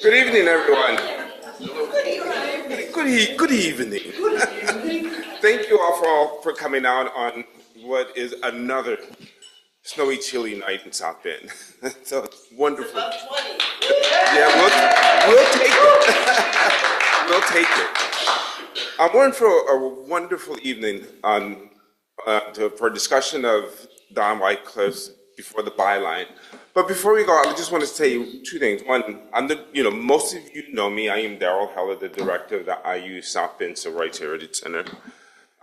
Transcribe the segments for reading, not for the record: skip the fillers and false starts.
Good evening, everyone. Good evening. Thank you all for coming out on what is another snowy, chilly night in South Bend. So it's wonderful. Yeah, we'll take it. We'll take it. We're in for a wonderful evening for discussion of Don Wycliff's Before the Byline. But before we go, I just want to say two things. One, most of you know me. I am Darrell Heller, the director of the IU South Bend Civil Rights Heritage Center.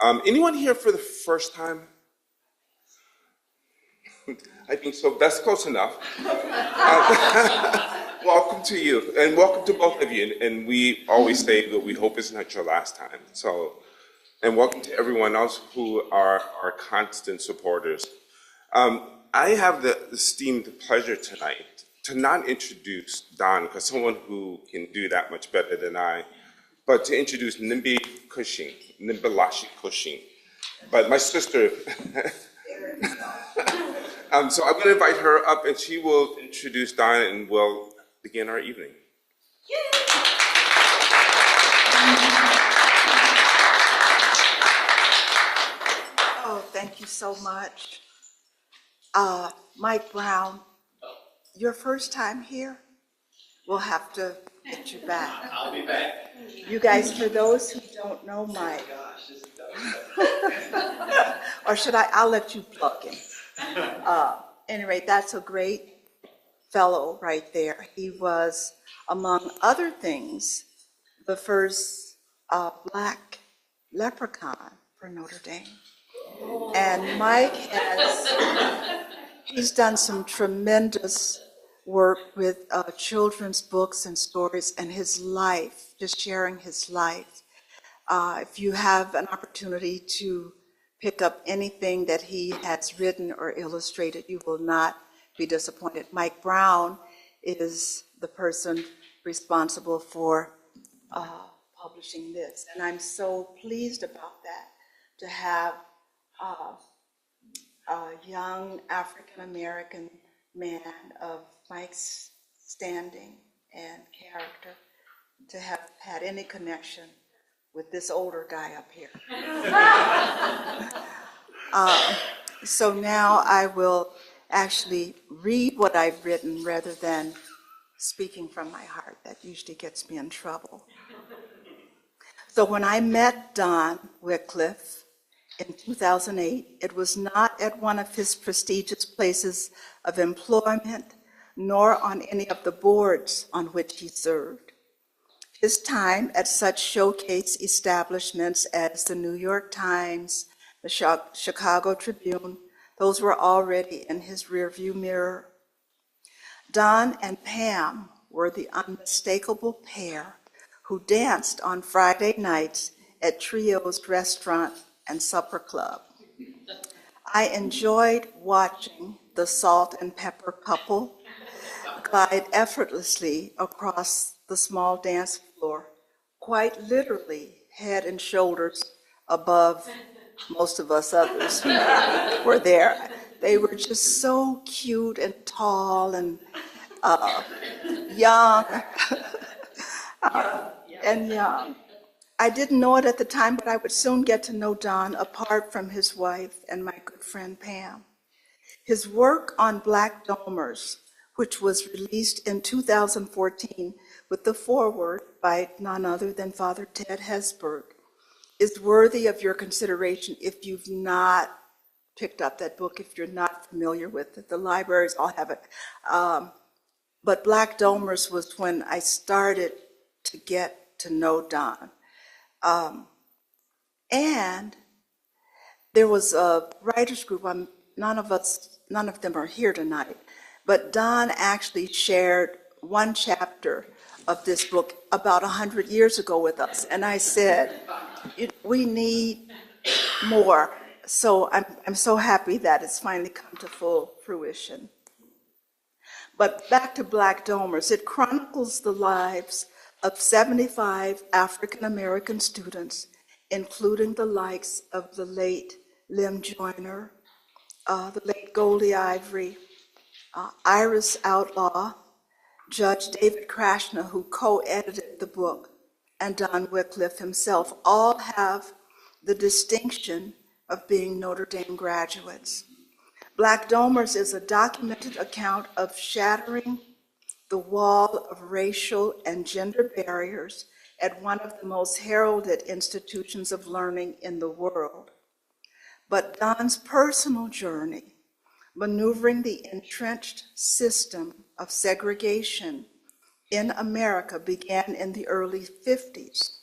Anyone here for the first time? I think so. That's close enough. Welcome to you, and welcome to both of you. And we always say that we hope it's not your last time. So, and welcome to everyone else who are our constant supporters. I have the esteemed pleasure tonight to not introduce Don, because someone who can do that much better than I, but to introduce Nimbalashi Cushing. But my sister, so I'm going to invite her up, and she will introduce Don, and we'll begin our evening. Oh, thank you so much. Mike Brown, your first time here, we'll have to get you back. I'll be back. You guys, for those who don't know Mike, or should I'll let you plug him. Anyway, that's a great fellow right there. He was, among other things, the first Black leprechaun for Notre Dame. And Mike he's done some tremendous work with children's books and stories and his life, just sharing his life. If you have an opportunity to pick up anything that he has written or illustrated, you will not be disappointed. Mike Brown is the person responsible for publishing this. And I'm so pleased about that, to have a young African-American man of Mike's standing and character to have had any connection with this older guy up here. So now I will actually read what I've written rather than speaking from my heart. That usually gets me in trouble. So when I met Don Wycliff in 2008, it was not at one of his prestigious places of employment, nor on any of the boards on which he served. His time at such showcase establishments as the New York Times, the Chicago Tribune, those were already in his rearview mirror. Don and Pam were the unmistakable pair who danced on Friday nights at Trio's Restaurant and Supper Club. I enjoyed watching the salt and pepper couple glide effortlessly across the small dance floor, quite literally head and shoulders above most of us others who were there. They were just so cute and tall and young. And young. I didn't know it at the time, but I would soon get to know Don apart from his wife and my good friend Pam. His work on Black Domers, which was released in 2014 with the foreword by none other than Father Ted Hesburgh, is worthy of your consideration if you've not picked up that book, if you're not familiar with it. The libraries all have it. But Black Domers was when I started to get to know Don. And there was a writers group, none of them are here tonight, but Don actually shared one chapter of this book about 100 years ago with us. And I said, we need more. So I'm so happy that it's finally come to full fruition. But back to Black Domers, it chronicles the lives of 75 African-American students, including the likes of the late Lem Joyner, the late Goldie Ivory, Iris Outlaw, Judge David Krashna, who co-edited the book, and Don Wycliff himself all have the distinction of being Notre Dame graduates. Black Domers is a documented account of shattering the wall of racial and gender barriers at one of the most heralded institutions of learning in the world. But Don's personal journey, maneuvering the entrenched system of segregation in America, began in the early 50s,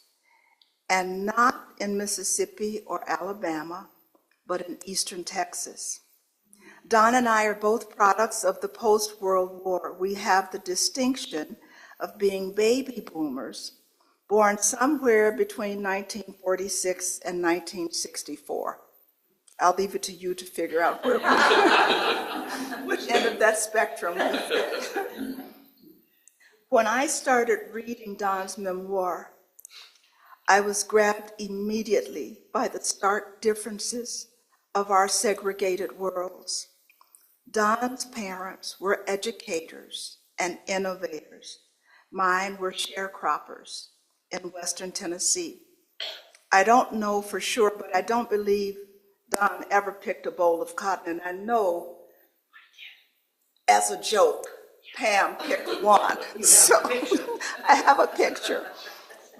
and not in Mississippi or Alabama, but in Eastern Texas. Don and I are both products of the post-World War. We have the distinction of being baby boomers, born somewhere between 1946 and 1964. I'll leave it to you to figure out which end of that spectrum we fit. When I started reading Don's memoir, I was grabbed immediately by the stark differences of our segregated worlds. Don's parents were educators and innovators. Mine were sharecroppers in Western Tennessee. I don't know for sure, but I don't believe Don ever picked a bowl of cotton, and I know, as a joke, Pam picked one. So I have a picture.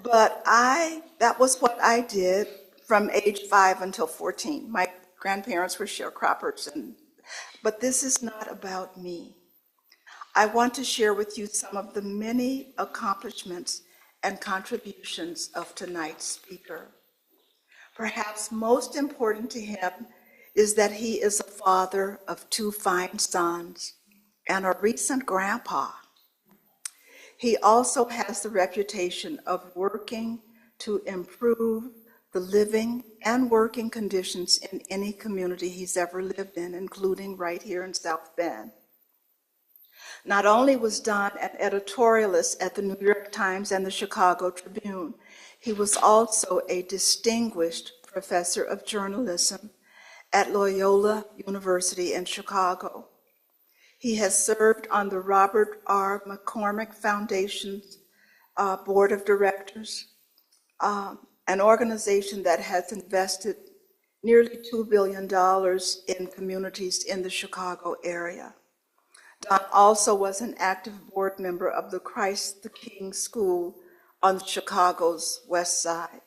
But that was what I did from age 5 until 14. My grandparents were sharecroppers, but this is not about me. I want to share with you some of the many accomplishments and contributions of tonight's speaker. Perhaps most important to him is that he is a father of 2 fine sons and a recent grandpa. He also has the reputation of working to improve the living and working conditions in any community he's ever lived in, including right here in South Bend. Not only was Don an editorialist at the New York Times and the Chicago Tribune, he was also a distinguished professor of journalism at Loyola University in Chicago. He has served on the Robert R. McCormick Foundation's board of directors, an organization that has invested nearly $2 billion in communities in the Chicago area. Don also was an active board member of the Christ the King School on Chicago's West Side.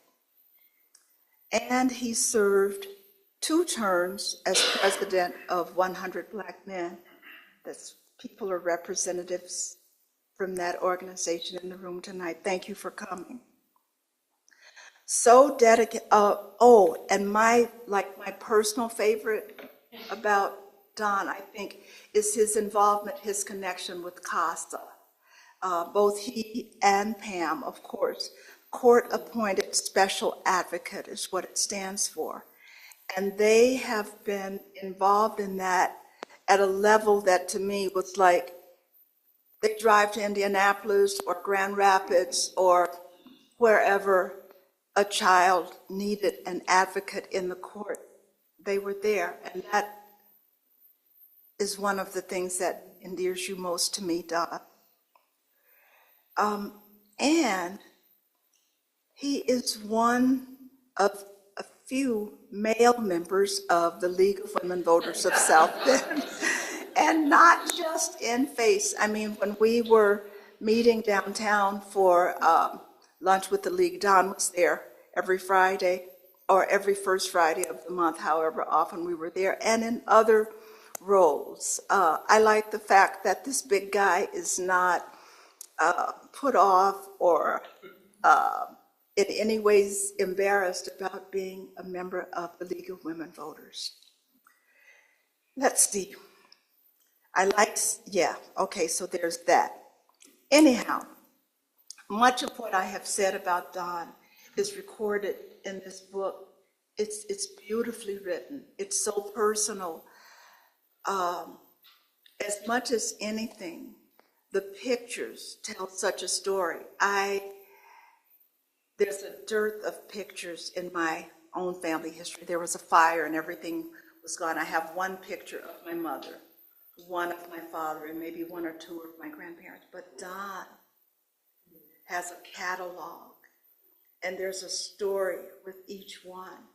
And he served 2 terms as president of 100 Black Men. That's people or representatives from that organization in the room tonight. Thank you for coming. So dedicated, and my personal favorite about Don, I think, is his involvement, his connection with CASA. Both he and Pam, of course, court-appointed special advocate is what it stands for. And they have been involved in that at a level that to me was like, they drive to Indianapolis or Grand Rapids or wherever a child needed an advocate in the court. They were there, and that is one of the things that endears you most to me, Don. And he is one of a few male members of the League of Women Voters of South Bend. And not just in face. I mean, when we were meeting downtown for lunch with the League, Don was there every Friday, or every first Friday of the month, however often we were there, and in other roles. I like the fact that this big guy is not put off or in any ways embarrassed about being a member of the League of Women Voters. Let's see. Okay, so there's that. Anyhow, much of what I have said about Don is recorded in this book. It's beautifully written. It's so personal. As much as anything, the pictures tell such a story. There's a dearth of pictures in my own family history. There was a fire and everything was gone. I have one picture of my mother one of my father and maybe one or two of my grandparents, but Don has a catalog, and there's a story with each one.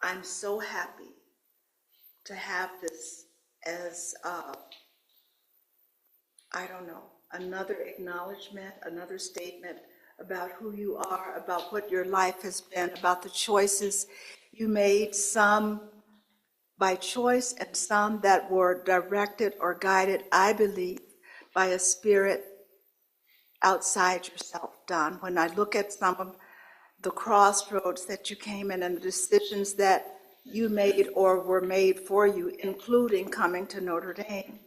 I'm so happy to have this as, another acknowledgement, another statement about who you are, about what your life has been, about the choices you made, some by choice and some that were directed or guided, I believe, by a spirit outside yourself, Don. When I look at some of the crossroads that you came in and the decisions that you made or were made for you, including coming to Notre Dame,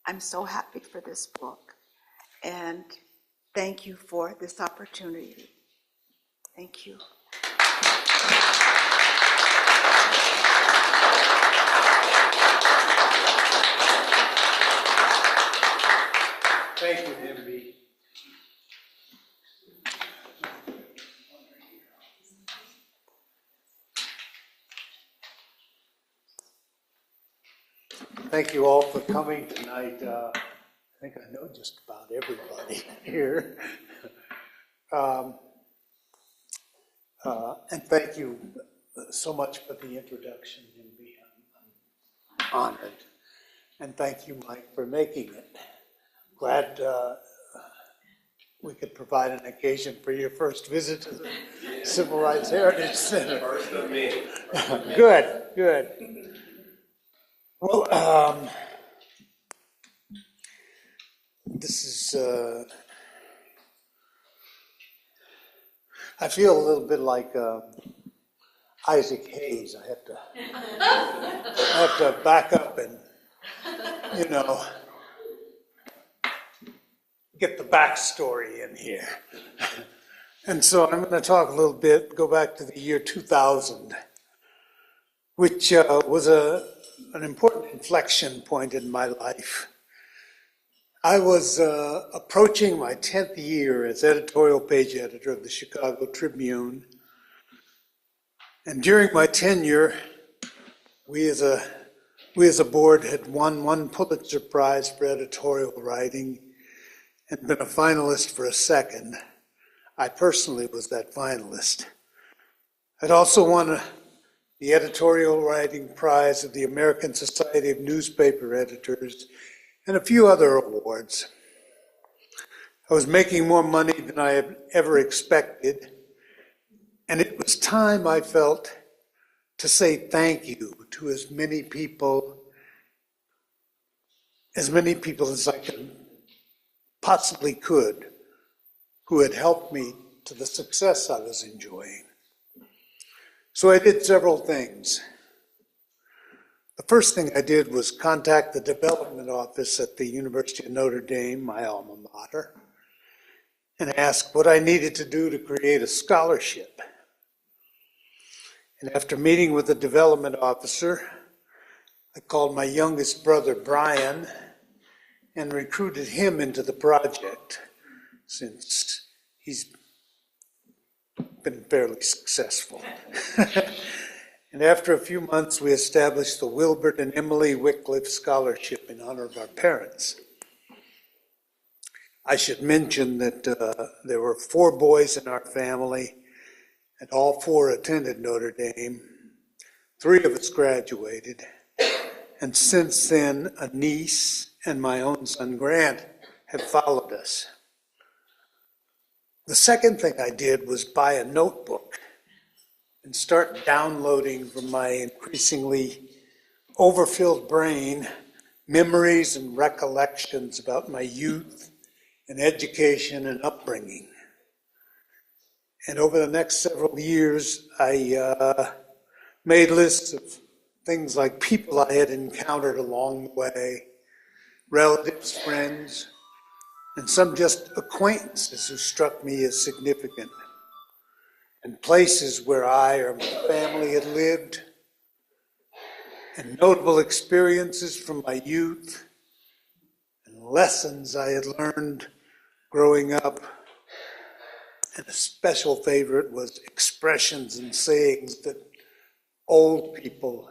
I'm so happy for this book. And thank you for this opportunity. Thank you. Thank you, MB. Thank you all for coming tonight. I think I know just about everybody here. And thank you so much for the introduction, MB. I'm honored. And thank you, Mike, for making it. Glad we could provide an occasion for your first visit to the Civil Rights Heritage Center. First of me. Good, good. Well, this is, I feel a little bit like Isaac Hayes. I have to back up and, get the backstory in here. And so I'm going to talk a little bit, go back to the year 2000, which was an important inflection point in my life. I was approaching my 10th year as editorial page editor of the Chicago Tribune. And during my tenure, we as a board had won one Pulitzer Prize for editorial writing and been a finalist for a second. I personally was that finalist. I'd also won the editorial writing prize of the American Society of Newspaper Editors and a few other awards. I was making more money than I had ever expected, and it was time, I felt, to say thank you to as many people as I possibly could, who had helped me to the success I was enjoying. So I did several things. The first thing I did was contact the development office at the University of Notre Dame, my alma mater, and ask what I needed to do to create a scholarship. And after meeting with the development officer, I called my youngest brother, Brian, and recruited him into the project, since he's been fairly successful. And after a few months, we established the Wilbert and Emily Wycliff Scholarship in honor of our parents. I should mention that there were 4 boys in our family, and all 4 attended Notre Dame. 3 of us graduated. And since then, a niece and my own son, Grant, have followed us. The second thing I did was buy a notebook and start downloading from my increasingly overfilled brain memories and recollections about my youth and education and upbringing. And over the next several years, I made lists of things like people I had encountered along the way, relatives, friends, and some just acquaintances who struck me as significant, and places where I or my family had lived, and notable experiences from my youth, and lessons I had learned growing up. And a special favorite was expressions and sayings that old people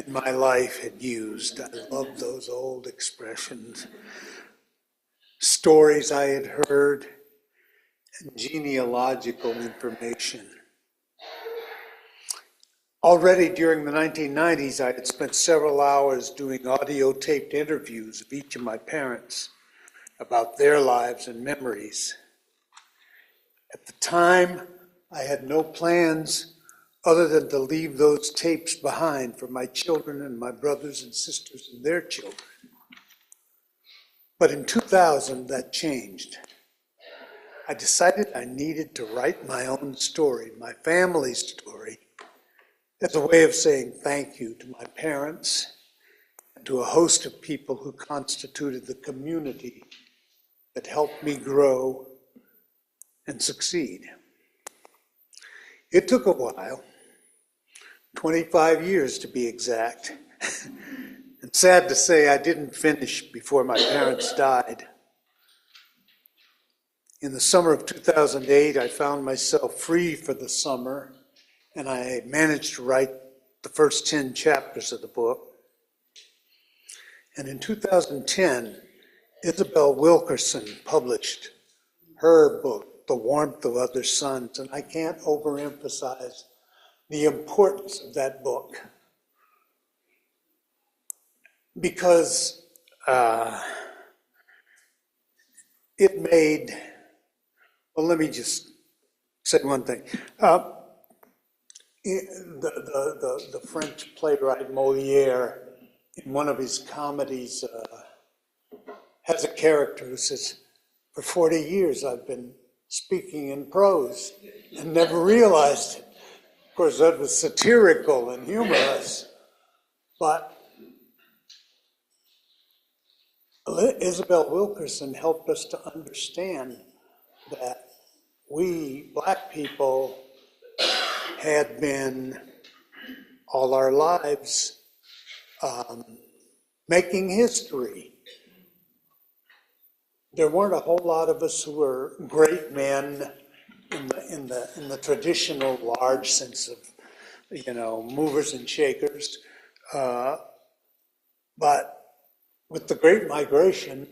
in my life had used. I loved those old expressions, stories I had heard, and genealogical information. Already during the 1990s, I had spent several hours doing audio-taped interviews of each of my parents about their lives and memories. At the time, I had no plans other than to leave those tapes behind for my children and my brothers and sisters and their children. But in 2000, that changed. I decided I needed to write my own story, my family's story, as a way of saying thank you to my parents and to a host of people who constituted the community that helped me grow and succeed. It took a while, 25 years to be exact. And sad to say, I didn't finish before my parents died. In the summer of 2008, I found myself free for the summer, and I managed to write the first 10 chapters of the book. And in 2010, Isabel Wilkerson published her book, The Warmth of Other Suns, and I can't overemphasize the importance of that book because it made, well, let me just say one thing. The French playwright Molière, in one of his comedies, has a character who says, for 40 years I've been speaking in prose and never realized it. Of course, that was satirical and humorous, but Isabel Wilkerson helped us to understand that we, Black people, had been all our lives making history. There weren't a whole lot of us who were great men in the traditional large sense of, movers and shakers. But with the Great Migration,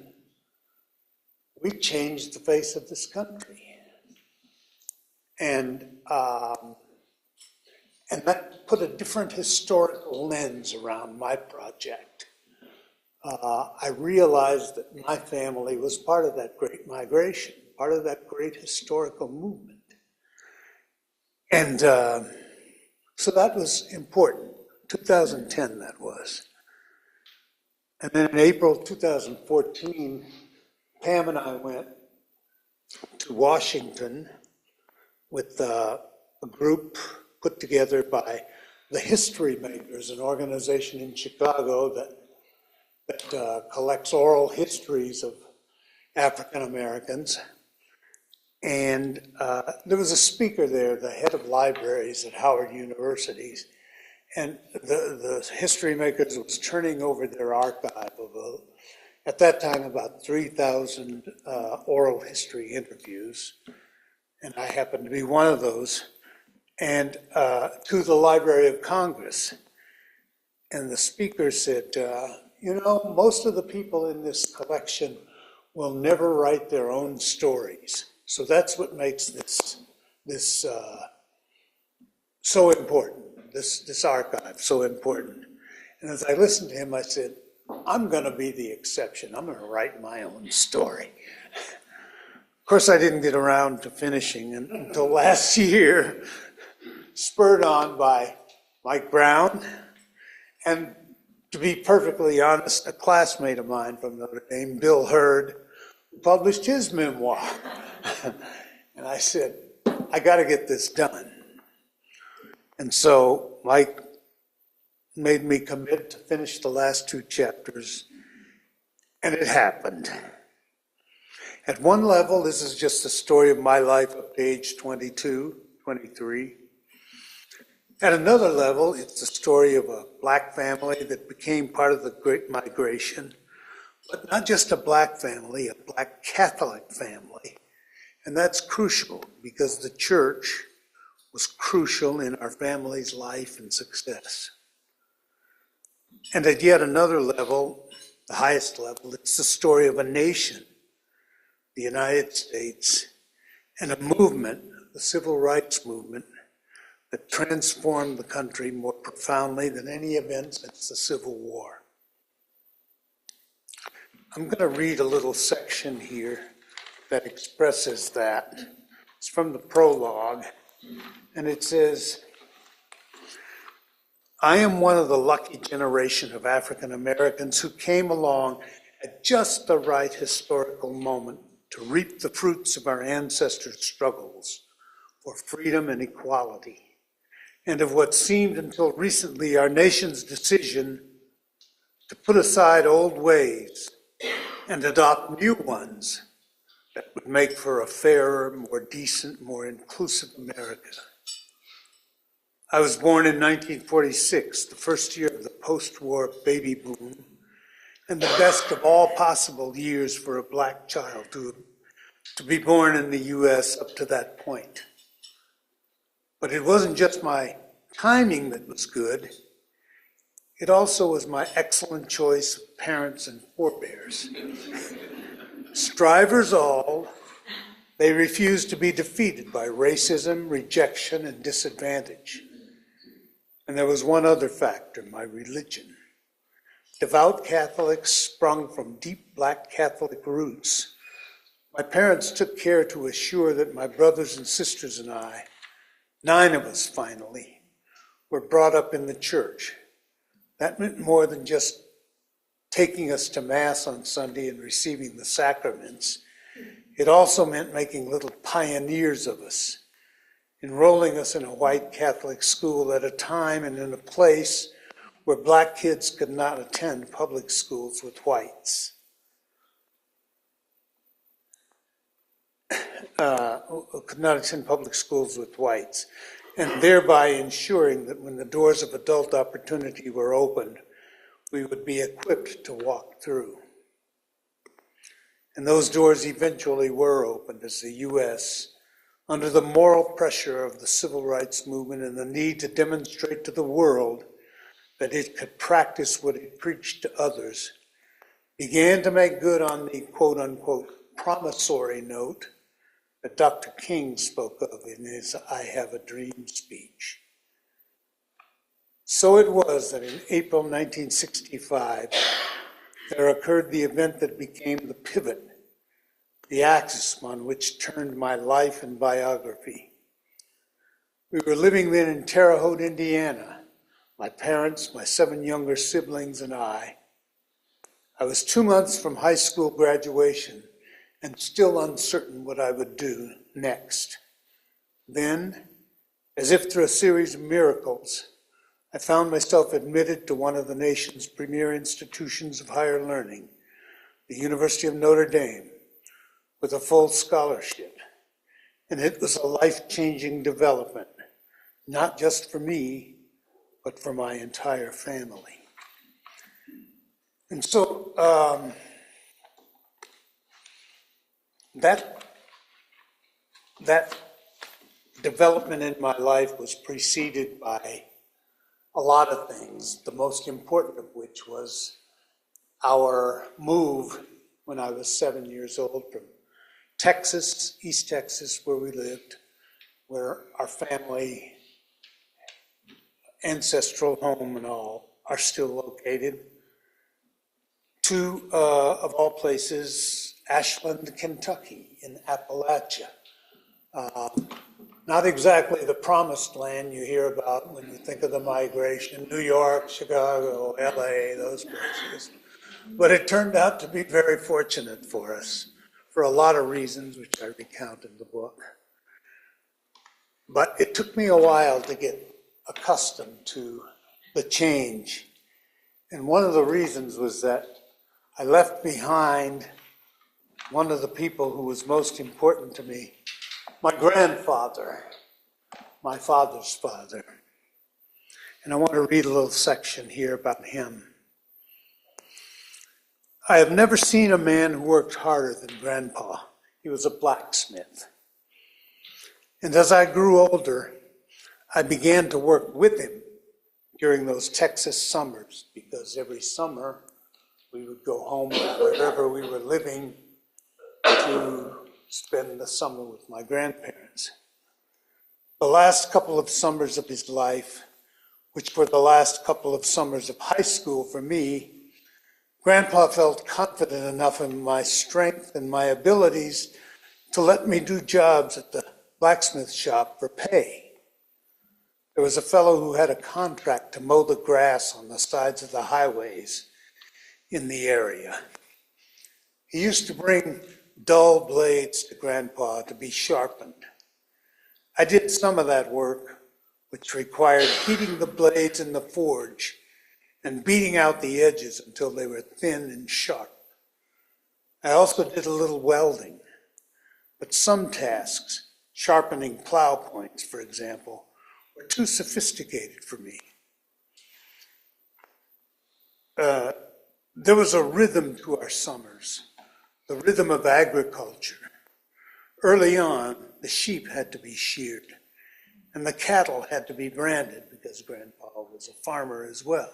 we changed the face of this country. And that put a different historical lens around my project. I realized that my family was part of that Great Migration, part of that great historical movement. And so that was important. 2010, that was. And then in April 2014, Pam and I went to Washington with a group put together by the History Makers, an organization in Chicago that collects oral histories of African Americans. And there was a speaker there, the head of libraries at Howard Universities. And the History Makers was turning over their archive of, at that time, about 3,000 oral history interviews. And I happened to be one of those. And to the Library of Congress. And the speaker said, most of the people in this collection will never write their own stories. So that's what makes this so important, this archive so important. And as I listened to him, I said, I'm going to be the exception. I'm going to write my own story. Of course, I didn't get around to finishing until last year, spurred on by Mike Brown, and to be perfectly honest, a classmate of mine from Notre Dame, Bill Hurd, published his memoir. And I said, I got to get this done. And so Mike made me commit to finish the last 2 chapters, and it happened. At one level, this is just the story of my life up to age 22, 23. At another level, it's the story of a Black family that became part of the Great Migration, but not just a Black family, a Black Catholic family. And that's crucial because the church was crucial in our family's life and success. And at yet another level, the highest level, it's the story of a nation, the United States, and a movement, the civil rights movement, that transformed the country more profoundly than any event since the Civil War. I'm going to read a little section here that expresses that. It's from the prologue, and it says, I am one of the lucky generation of African Americans who came along at just the right historical moment to reap the fruits of our ancestors' struggles for freedom and equality, and of what seemed until recently our nation's decision to put aside old ways and adopt new ones that would make for a fairer, more decent, more inclusive America. I was born in 1946, the first year of the post-war baby boom, and the best of all possible years for a black child to be born in the U.S. up to that point. But it wasn't just my timing that was good, it also was my excellent choice of parents and forebears. Strivers all, they refused to be defeated by racism, rejection, and disadvantage. And there was one other factor, my religion. Devout Catholics sprung from deep black Catholic roots. My parents took care to assure that my brothers and sisters and I, 9 of us finally, were brought up in the church. That meant more than just taking us to Mass on Sunday and receiving the sacraments. It also meant making little pioneers of us, enrolling us in a white Catholic school at a time and in a place where black kids could not attend public schools with whites. Could not attend public schools with whites, and thereby ensuring that when the doors of adult opportunity were opened, we would be equipped to walk through. And those doors eventually were opened as the U.S., under the moral pressure of the civil rights movement and the need to demonstrate to the world that it could practice what it preached to others, began to make good on the quote-unquote promissory note that Dr. King spoke of in his I Have a Dream speech. So it was that in April 1965, there occurred the event that became the pivot, the axis on which turned my life and biography. We were living then in Terre Haute, Indiana, my parents, my 7 younger siblings, and I. I was 2 months from high school graduation and still uncertain what I would do next. Then, as if through a series of miracles, I found myself admitted to one of the nation's premier institutions of higher learning, the University of Notre Dame, with a full scholarship. And it was a life-changing development, not just for me, but for my entire family. And so that development in my life was preceded by a lot of things, the most important of which was our move when I was 7 years old from Texas, East Texas, where we lived, where our family, ancestral home and all are still located, to, of all places, Ashland, Kentucky, in Appalachia. Not exactly the promised land you hear about when you think of the migration, New York, Chicago, LA, those places. But it turned out to be very fortunate for us for a lot of reasons, which I recount in the book. But it took me a while to get accustomed to the change. And one of the reasons was that I left behind one of the people who was most important to me, my grandfather, my father's father. And I want to read a little section here about him. I have never seen a man who worked harder than Grandpa. He was a blacksmith. And as I grew older, I began to work with him during those Texas summers, because every summer we would go home wherever we were living to spend the summer with my grandparents. The last couple of summers of his life, which were the last couple of summers of high school for me, Grandpa felt confident enough in my strength and my abilities to let me do jobs at the blacksmith shop for pay. There was a fellow who had a contract to mow the grass on the sides of the highways in the area. He used to bring dull blades to Grandpa to be sharpened. I did some of that work, which required heating the blades in the forge and beating out the edges until they were thin and sharp. I also did a little welding, but some tasks, sharpening plow points, for example, were too sophisticated for me. There was a rhythm to our summers, the rhythm of agriculture. Early on, the sheep had to be sheared, and the cattle had to be branded because Grandpa was a farmer as well.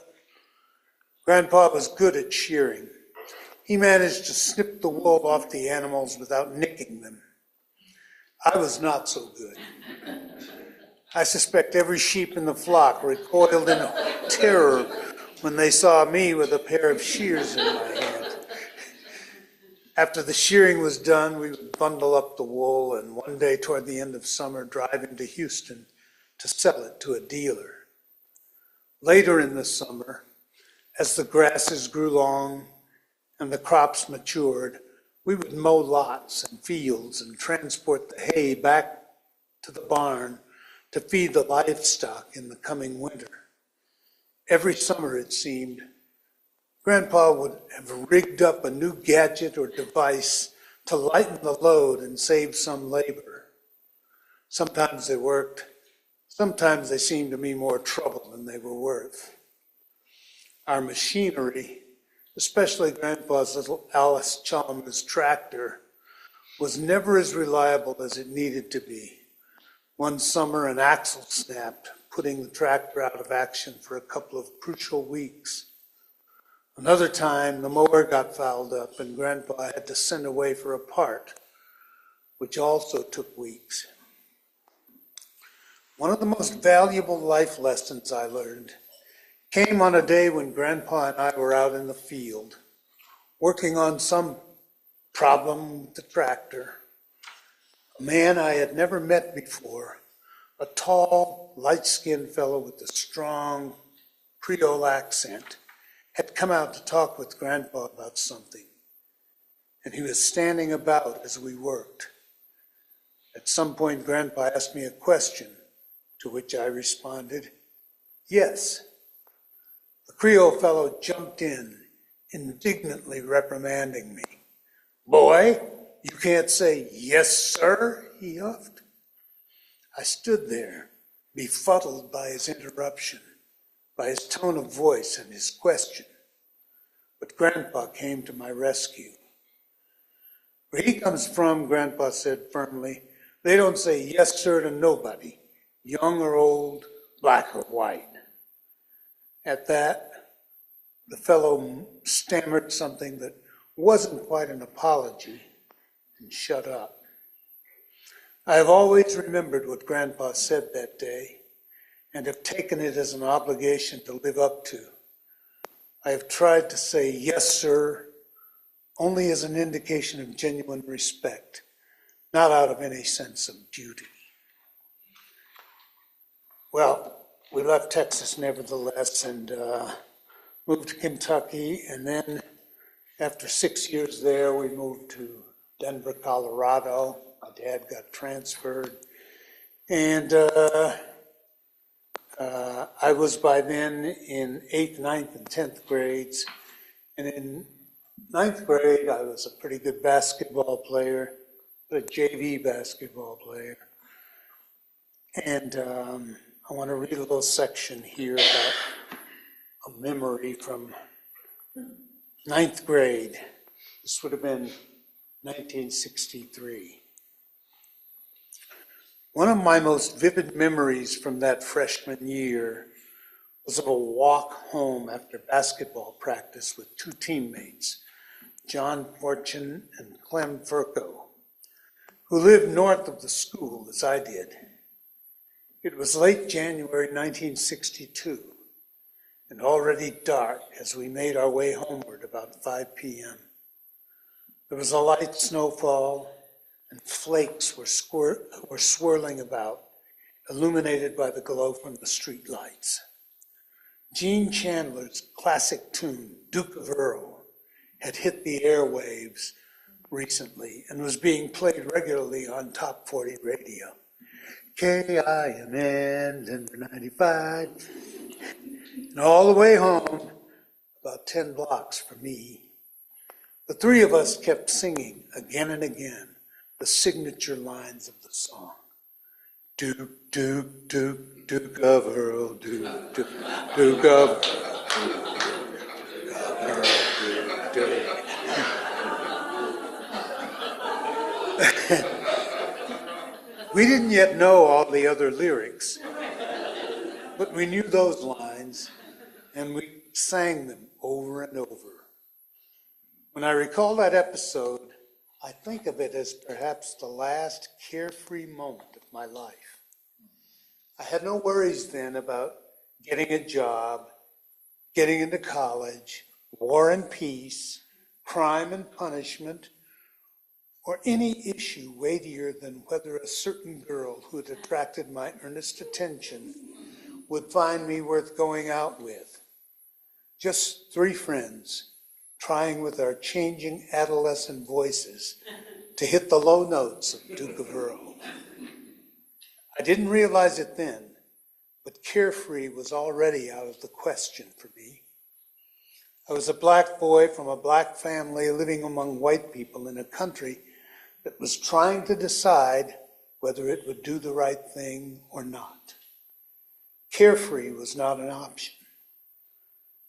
Grandpa was good at shearing. He managed to snip the wool off the animals without nicking them. I was not so good. I suspect every sheep in the flock recoiled in terror when they saw me with a pair of shears in my hand. After the shearing was done, we would bundle up the wool and one day toward the end of summer drive into Houston to sell it to a dealer. Later in the summer, as the grasses grew long and the crops matured, we would mow lots and fields and transport the hay back to the barn to feed the livestock in the coming winter. Every summer, it seemed, Grandpa would have rigged up a new gadget or device to lighten the load and save some labor. Sometimes they worked. Sometimes they seemed to me more trouble than they were worth. Our machinery, especially Grandpa's little Alice Chalmers tractor, was never as reliable as it needed to be. One summer, an axle snapped, putting the tractor out of action for a couple of crucial weeks. Another time, the mower got fouled up and Grandpa had to send away for a part, which also took weeks. One of the most valuable life lessons I learned came on a day when Grandpa and I were out in the field, working on some problem with the tractor. A man I had never met before, a tall, light-skinned fellow with a strong Creole accent, had come out to talk with Grandpa about something, and he was standing about as we worked. At some point, Grandpa asked me a question, to which I responded, "Yes." The Creole fellow jumped in, indignantly reprimanding me. "Boy, you can't say 'yes, sir,'" he huffed. I stood there, befuddled by his interruption, by his tone of voice and his question. But Grandpa came to my rescue. "Where he comes from," Grandpa said firmly, "they don't say 'yes, sir' to nobody, young or old, black or white." At that, the fellow stammered something that wasn't quite an apology and shut up. I have always remembered what Grandpa said that day and have taken it as an obligation to live up to. I have tried to say "yes, sir" only as an indication of genuine respect, not out of any sense of duty. Well, we left Texas nevertheless and moved to Kentucky, and then after 6 years there, we moved to Denver, Colorado. My dad got transferred, and I was by then in 8th, 9th, and 10th grades, and in 9th grade, I was a pretty good basketball player, a JV basketball player, and I want to read a little section here about a memory from 9th grade. This would have been 1963. One of my most vivid memories from that freshman year was of a walk home after basketball practice with two teammates, John Fortune and Clem Furco, who lived north of the school as I did. It was late January 1962 and already dark as we made our way homeward about 5 p.m. There was a light snowfall and flakes were swirling about, illuminated by the glow from the street lights. Gene Chandler's classic tune, Duke of Earl, had hit the airwaves recently and was being played regularly on Top 40 radio. KIMN, Denver 95. And all the way home, about 10 blocks for me, the three of us kept singing again and again the signature lines of the song. Duke, Duke, Duke, Duke of Earl, Duke, Duke, Duke of Earl, Duke, Duke. We didn't yet know all the other lyrics, but we knew those lines, and we sang them over and over. When I recall that episode, I think of it as perhaps the last carefree moment of my life. I had no worries then about getting a job, getting into college, war and peace, crime and punishment, or any issue weightier than whether a certain girl who had attracted my earnest attention would find me worth going out with. Just three friends trying with our changing adolescent voices to hit the low notes of Duke of Earl. I didn't realize it then, but carefree was already out of the question for me. I was a black boy from a black family living among white people in a country that was trying to decide whether it would do the right thing or not. Carefree was not an option.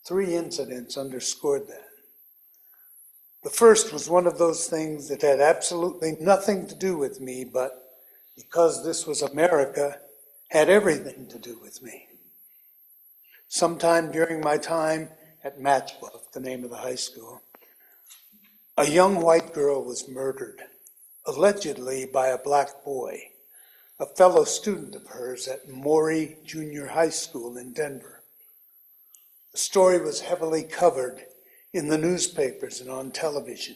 3 incidents underscored that. The first was one of those things that had absolutely nothing to do with me, but because this was America, had everything to do with me. Sometime during my time at Matchbook, the name of the high school, a young white girl was murdered, allegedly by a black boy, a fellow student of hers at Maury Junior High School in Denver. The story was heavily covered in the newspapers and on television.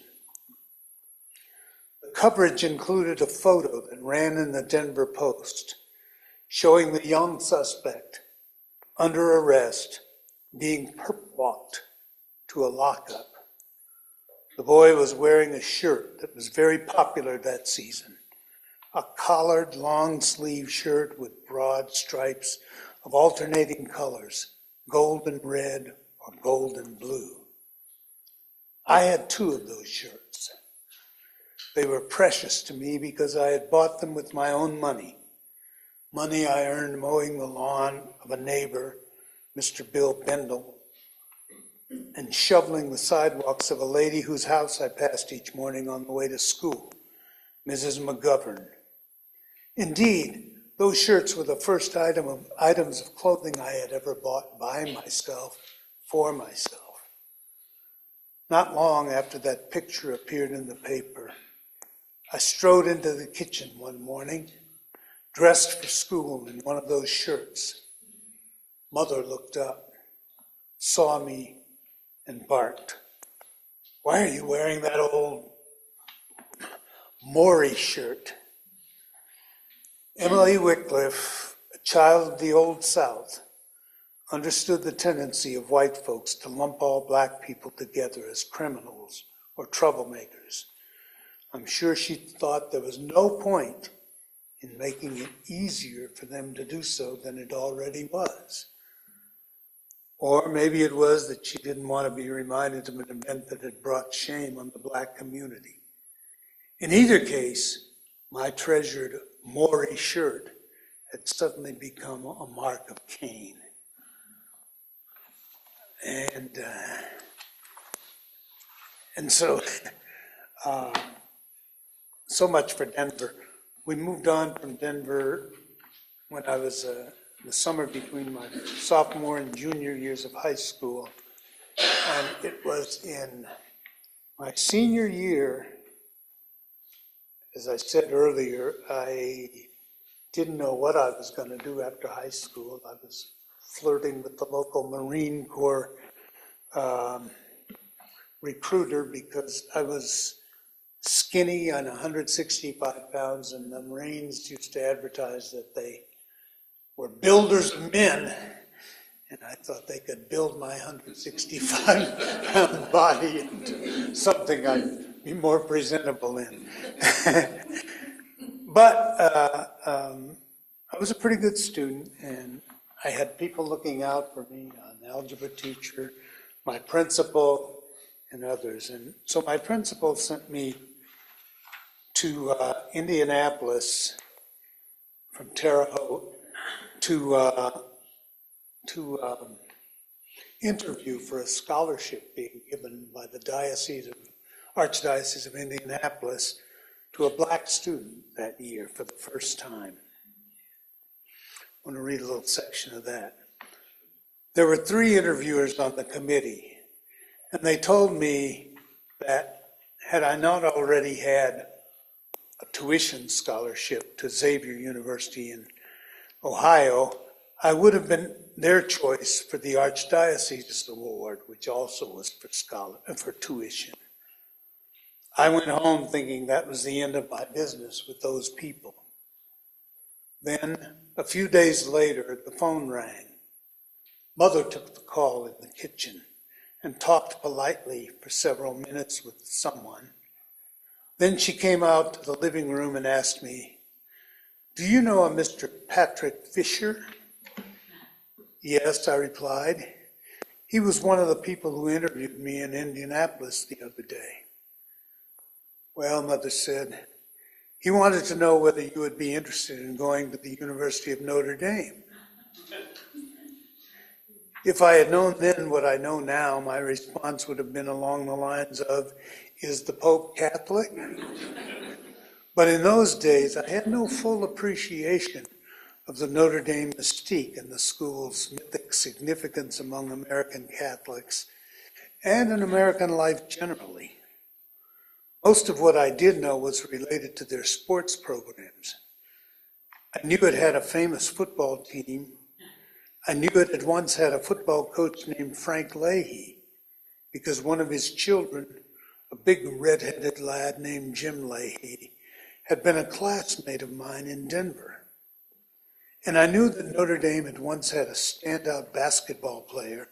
The coverage included a photo that ran in the Denver Post showing the young suspect under arrest being perp-walked to a lockup. The boy was wearing a shirt that was very popular that season, a collared long-sleeve shirt with broad stripes of alternating colors, gold and red or gold and blue. I had 2 of those shirts. They were precious to me because I had bought them with my own money I earned mowing the lawn of a neighbor, Mr. Bill Bendel, and shoveling the sidewalks of a lady whose house I passed each morning on the way to school, Mrs. McGovern. Indeed, those shirts were the first items of clothing I had ever bought by myself, for myself. Not long after that picture appeared in the paper, I strode into the kitchen one morning, dressed for school in one of those shirts. Mother looked up, saw me, and barked, "Why are you wearing that old Maury shirt?" Emily Wycliff, a child of the Old South, understood the tendency of white folks to lump all black people together as criminals or troublemakers. I'm sure she thought there was no point in making it easier for them to do so than it already was. Or maybe it was that she didn't want to be reminded of an event that had brought shame on the black community. In either case, my treasured Maury shirt had suddenly become a mark of Cain. And so much for Denver. We moved on from Denver when I was the summer between my sophomore and junior years of high school. And it was in my senior year, as I said earlier, I didn't know what I was going to do after high school. I was flirting with the local Marine Corps recruiter because I was skinny and 165 pounds, and the Marines used to advertise that they were builders of men, and I thought they could build my 165-pound body into something I'd be more presentable in. But I was a pretty good student, and I had people looking out for me, an algebra teacher, my principal, and others. And so my principal sent me to Indianapolis from Terre Haute to interview for a scholarship being given by the Archdiocese of Indianapolis to a black student that year for the first time. I want to read a little section of that. There were 3 interviewers on the committee, and they told me that had I not already had a tuition scholarship to Xavier University in Ohio, I would have been their choice for the Archdiocese Award, which also was for tuition. I went home thinking that was the end of my business with those people. Then, a few days later, the phone rang. Mother took the call in the kitchen and talked politely for several minutes with someone. Then she came out to the living room and asked me, "Do you know a Mr. Patrick Fisher?" "Yes," I replied. "He was one of the people who interviewed me in Indianapolis the other day." "Well," Mother said, "he wanted to know whether you would be interested in going to the University of Notre Dame." If I had known then what I know now, my response would have been along the lines of, "Is the Pope Catholic?" But in those days, I had no full appreciation of the Notre Dame mystique and the school's mythic significance among American Catholics and in American life generally. Most of what I did know was related to their sports programs. I knew it had a famous football team. I knew it had once had a football coach named Frank Leahy because one of his children, a big red-headed lad named Jim Leahy, had been a classmate of mine in Denver. And I knew that Notre Dame had once had a standout basketball player,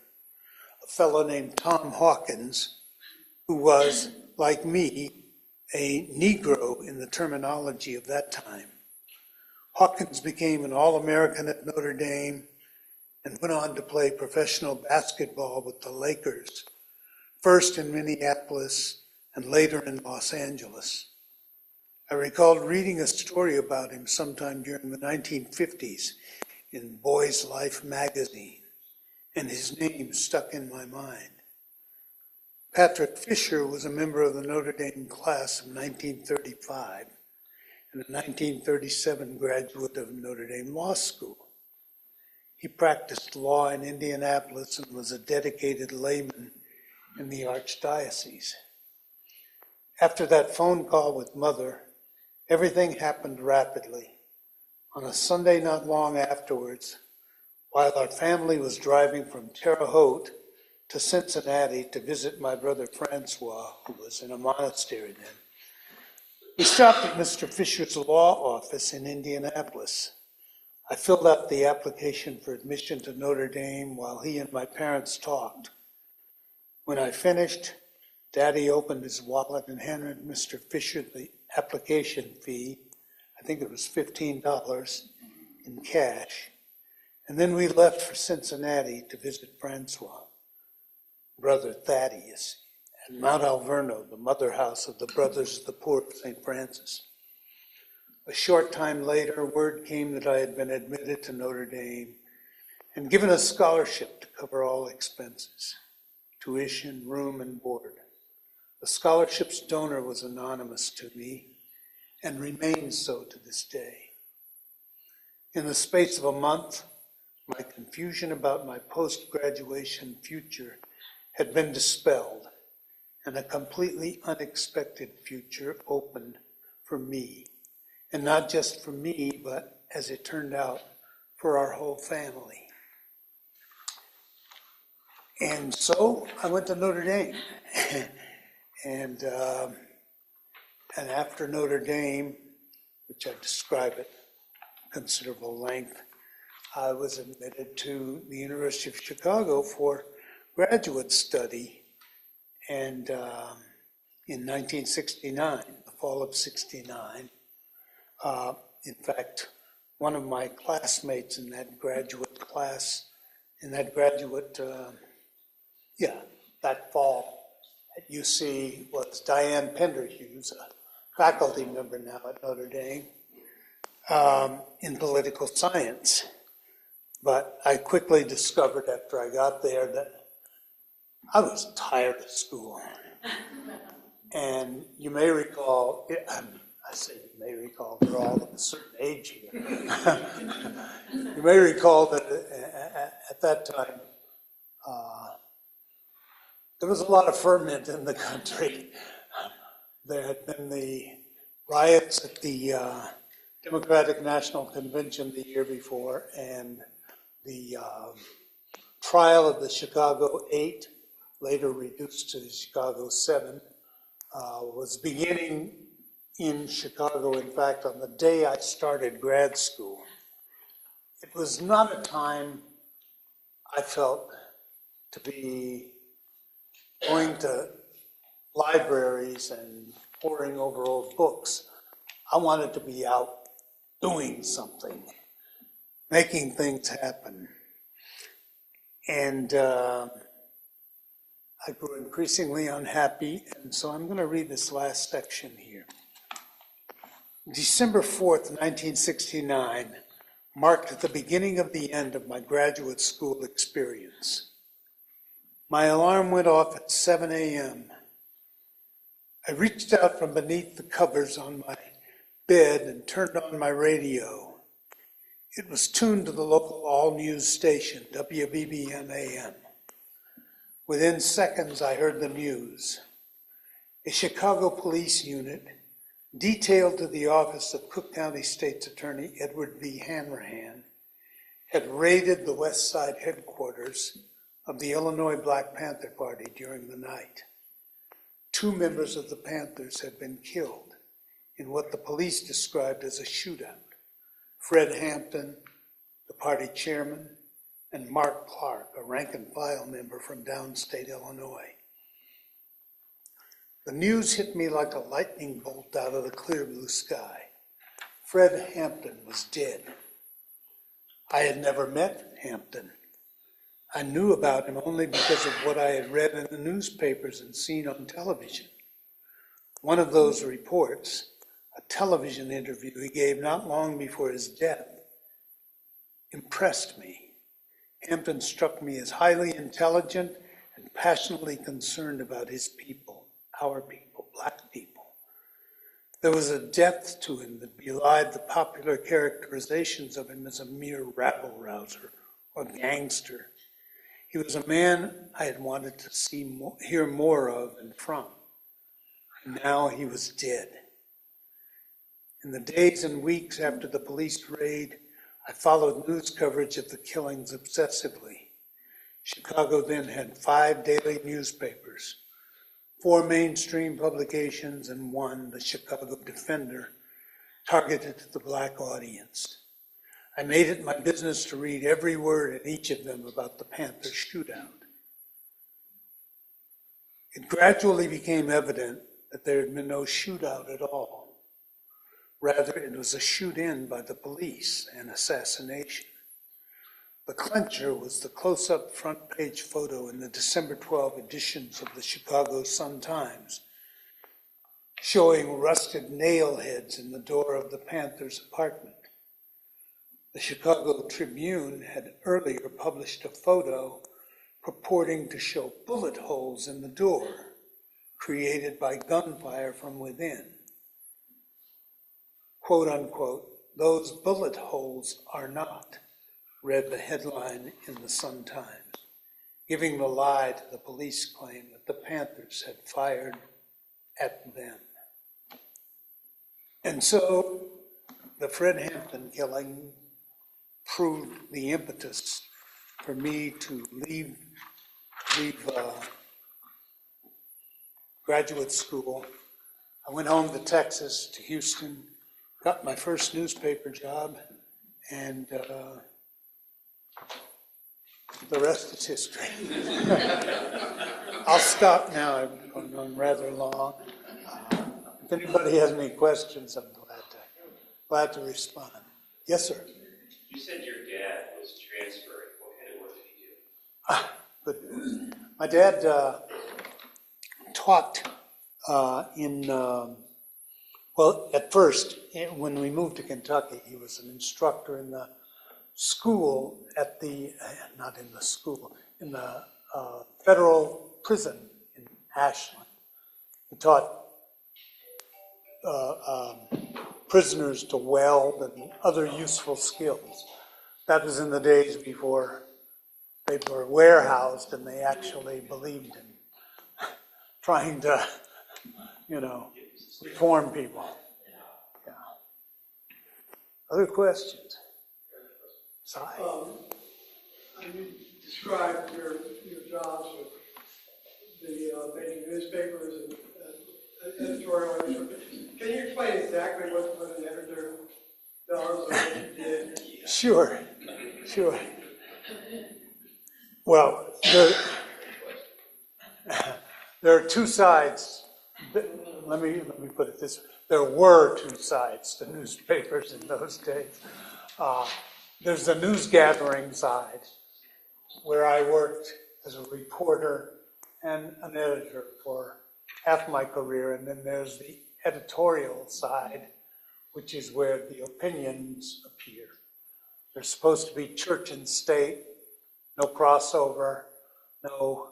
a fellow named Tom Hawkins, who was, like me, a Negro in the terminology of that time. Hawkins became an All-American at Notre Dame and went on to play professional basketball with the Lakers, first in Minneapolis and later in Los Angeles. I recalled reading a story about him sometime during the 1950s in Boy's Life magazine, and his name stuck in my mind. Patrick Fisher was a member of the Notre Dame class of 1935 and a 1937 graduate of Notre Dame Law School. He practiced law in Indianapolis and was a dedicated layman in the Archdiocese. After that phone call with Mother, everything happened rapidly. On a Sunday not long afterwards, while our family was driving from Terre Haute to Cincinnati to visit my brother Francois, who was in a monastery then, we stopped at Mr. Fisher's law office in Indianapolis. I filled out the application for admission to Notre Dame while he and my parents talked. When I finished, Daddy opened his wallet and handed Mr. Fisher the application fee, I think it was $15, in cash. And then we left for Cincinnati to visit Francois, Brother Thaddeus, at Mount Alverno, the mother house of the Brothers of the Poor of St. Francis. A short time later, word came that I had been admitted to Notre Dame and given a scholarship to cover all expenses, tuition, room, and board. The scholarship's donor was anonymous to me and remains so to this day. In the space of a month, My confusion about my post-graduation future had been dispelled, and a completely unexpected future opened for me. And not just for me, but as it turned out, for our whole family. And so I went to Notre Dame. and after Notre Dame, which I describe at considerable length, I was admitted to the University of Chicago for graduate study. And in 1969, the fall of 69, in fact, one of my classmates in that graduate class, that fall at UC was Diane Penderhughes, a faculty member now at Notre Dame, in political science. But I quickly discovered after I got there that I was tired of school. And you may recall, I say you may recall, we're all of a certain age here. You may recall that at that time, there was a lot of ferment in the country. There had been the riots at the Democratic National Convention the year before, and the trial of the Chicago 8, later reduced to the Chicago 7, was beginning in Chicago, in fact, on the day I started grad school. It was not a time I felt to be going to libraries and poring over old books. I wanted to be out doing something, making things happen. And I grew increasingly unhappy, and so I'm going to read this last section here. December 4th, 1969, marked the beginning of the end of my graduate school experience. My alarm went off at 7 a.m. I reached out from beneath the covers on my bed and turned on my radio. It was tuned to the local all-news station, WBBM-AM. Within seconds, I heard the news. A Chicago police unit, detailed to the office of Cook County State's Attorney Edward V. Hanrahan, had raided the West Side headquarters of the Illinois Black Panther Party during the night. 2 members of the Panthers had been killed in what the police described as a shootout. Fred Hampton, the party chairman, and Mark Clark, a rank-and-file member from downstate Illinois. The news hit me like a lightning bolt out of the clear blue sky. Fred Hampton was dead. I had never met Hampton. I knew about him only because of what I had read in the newspapers and seen on television. One of those reports, a television interview he gave not long before his death, impressed me. Hampton struck me as highly intelligent and passionately concerned about his people, our people, Black people. There was a depth to him that belied the popular characterizations of him as a mere rabble-rouser or gangster. He was a man I had wanted to hear more of and from. And now he was dead. In the days and weeks after the police raid, I followed news coverage of the killings obsessively. Chicago then had 5 daily newspapers, 4 mainstream publications, and 1, the Chicago Defender, targeted to the Black audience. I made it my business to read every word in each of them about the Panther shootout. It gradually became evident that there had been no shootout at all. Rather, it was a shoot-in by the police, an assassination. The clincher was the close-up front-page photo in the December 12 editions of the Chicago Sun-Times, showing rusted nail heads in the door of the Panthers' apartment. The Chicago Tribune had earlier published a photo purporting to show bullet holes in the door, created by gunfire from within. Quote unquote, those bullet holes are not read the headline in the Sun-Times, giving the lie to the police claim that the Panthers had fired at them. And so the Fred Hampton killing proved the impetus for me to leave graduate school. I went home to Texas, to Houston, got my first newspaper job, and the rest is history. I'll stop now. I've gone on rather long. If anybody has any questions, I'm glad to respond. Yes, sir. You said your dad was transferring. What kind of work did he do? But my dad taught well, at first, when we moved to Kentucky, he was an instructor in the school in the federal prison in Ashland. He taught prisoners to weld and other useful skills. That was in the days before they were warehoused and they actually believed in trying to, reform people. Yeah. Other questions? You described your jobs with the making newspapers and editorial. Can you explain exactly what an editor does or what you did? Sure. Well, there are two sides. Let me put it this way. There were two sides to newspapers in those days. There's the news gathering side, where I worked as a reporter and an editor for half my career, and then there's the editorial side, which is where the opinions appear. They're supposed to be church and state, no crossover, no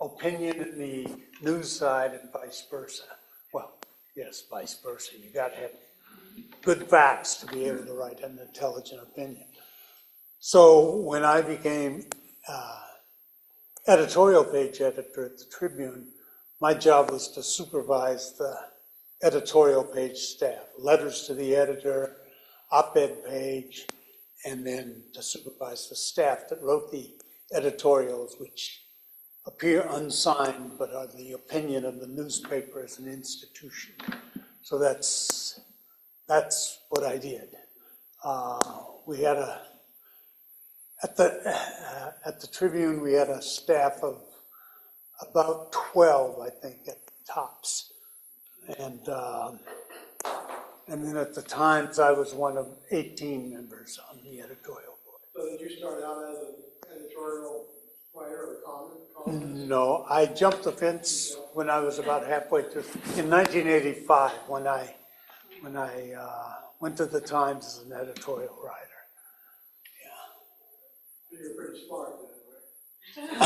opinion in the news side and vice versa. Well, yes, vice versa. You got to have good facts to be able to write an intelligent opinion. So when I became editorial page editor at the Tribune, my job was to supervise the editorial page staff, letters to the editor, op-ed page, and then to supervise the staff that wrote the editorials, which appear unsigned but are the opinion of the newspaper as an institution. So that's what I did. We had at the Tribune, we had a staff of about 12, I think, at tops. And then at the Times, I was one of 18 members on the editorial board. So did you start out as an editorial writer or columnist? No, I jumped the fence when I was about halfway through. In 1985, when I went to the Times as an editorial writer. Yeah. You're pretty smart then, right?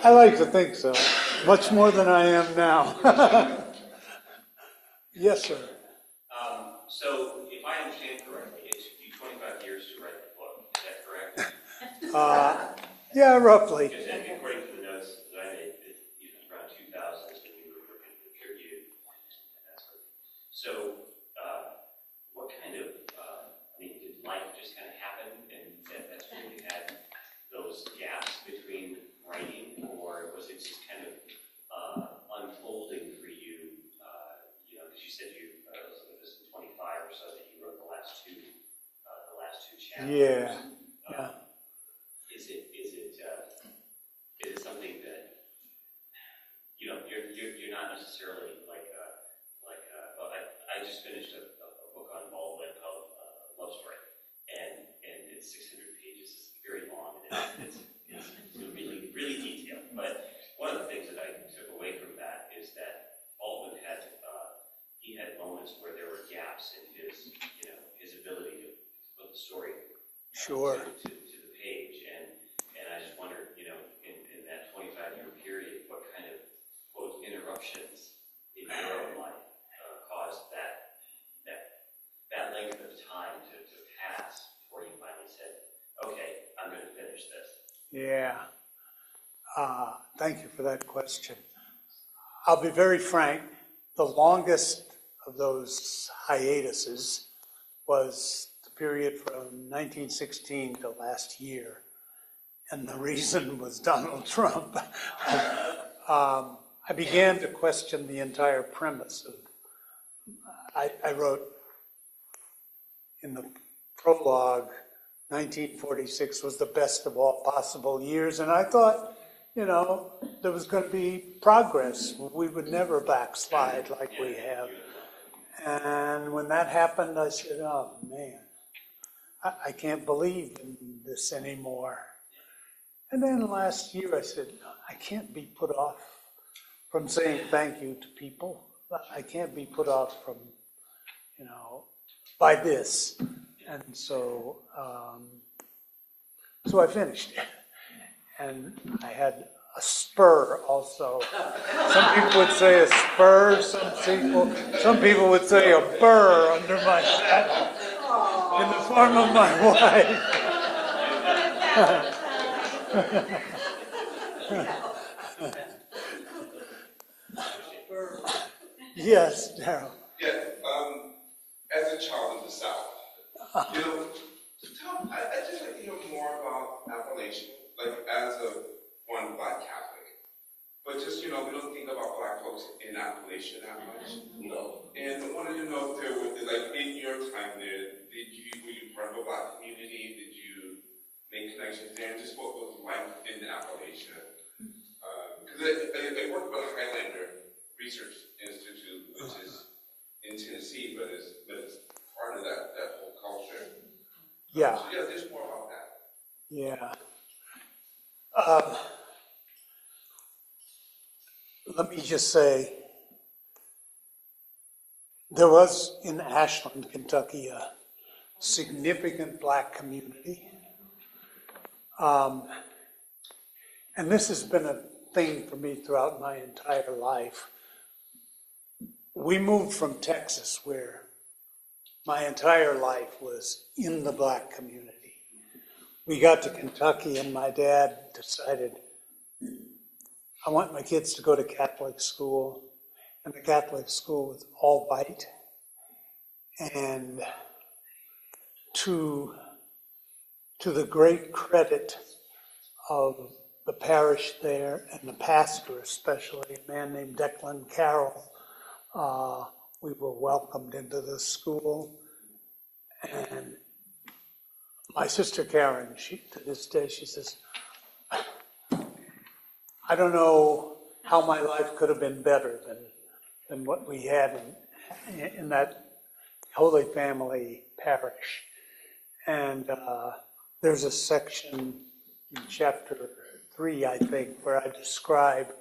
I like to think so. Much more than I am now. Yes, sir. So, if I understand correctly, it took you 25 years to write the book. Is that correct? Yeah, roughly. Because according to the notes that I made, it was around 2000 when you were working for Tribune. So, what kind of, did life just kind of happen and that's when you had those gaps between writing, or was it just kind of unfolding for you? Because you said it was in 25 or so that you wrote the last two chapters. Yeah. Is it something that you're not necessarily like I just finished a book on Baldwin called Love Story, and it's 600 pages. It's very long, and it's really really detailed. But one of the things that I took away from that is that Baldwin had moments where there were gaps in his ability to put the story Sure. to the page, and I just wondered, in that 25-year period, what kind of quote interruptions in your own life caused that length of time to Yeah. Thank you for that question. I'll be very frank. The longest of those hiatuses was the period from 1916 to last year. And the reason was Donald Trump. I began to question the entire premise of, I wrote in the prologue, 1946 was the best of all possible years, and I thought, there was going to be progress. We would never backslide like we have. And when that happened, I said, oh man, I can't believe in this anymore. And then last year I said, I can't be put off from saying thank you to people. I can't be put off from, by this. And so, so I finished it. And I had a spur also. Some people would say a spur, some people would say a burr under my saddle in the form of my wife. Yes, Daryl. Yeah, as a child of the South, I just like to hear more about Appalachian, like as one Black Catholic. But just, we don't think about Black folks in Appalachia that much. No. And I wanted to know if there was, like, in your time there, were you part of a Black community? Did you make connections there? And just what was life in Appalachia? Because I work with Highlander Research Institute, which is in Tennessee, but it's part of that whole culture. Yeah. So yeah, there's more about that. Yeah. Let me just say, there was in Ashland, Kentucky, a significant Black community. And this has been a thing for me throughout my entire life. We moved from Texas, where my entire life was in the Black community. We got to Kentucky and my dad decided, I want my kids to go to Catholic school. And the Catholic school was all white. And to the great credit of the parish there and the pastor especially, a man named Declan Carroll, we were welcomed into the school. And my sister Karen, to this day, she says, I don't know how my life could have been better than what we had in that Holy Family parish. And there's a section in chapter 3, I think, where I describe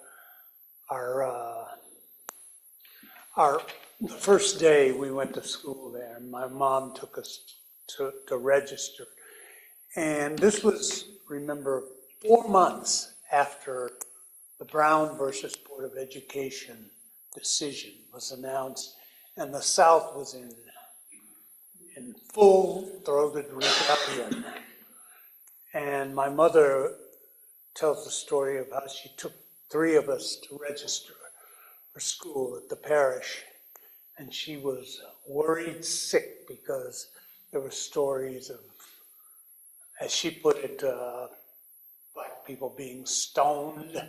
the first day we went to school there. My mom took us to register. And this was, remember, 4 months after the Brown versus Board of Education decision was announced, and the South was in full-throated rebellion. And my mother tells the story of how she took 3 of us to register for school at the parish, and she was worried sick because there were stories of, as she put it, Black people being stoned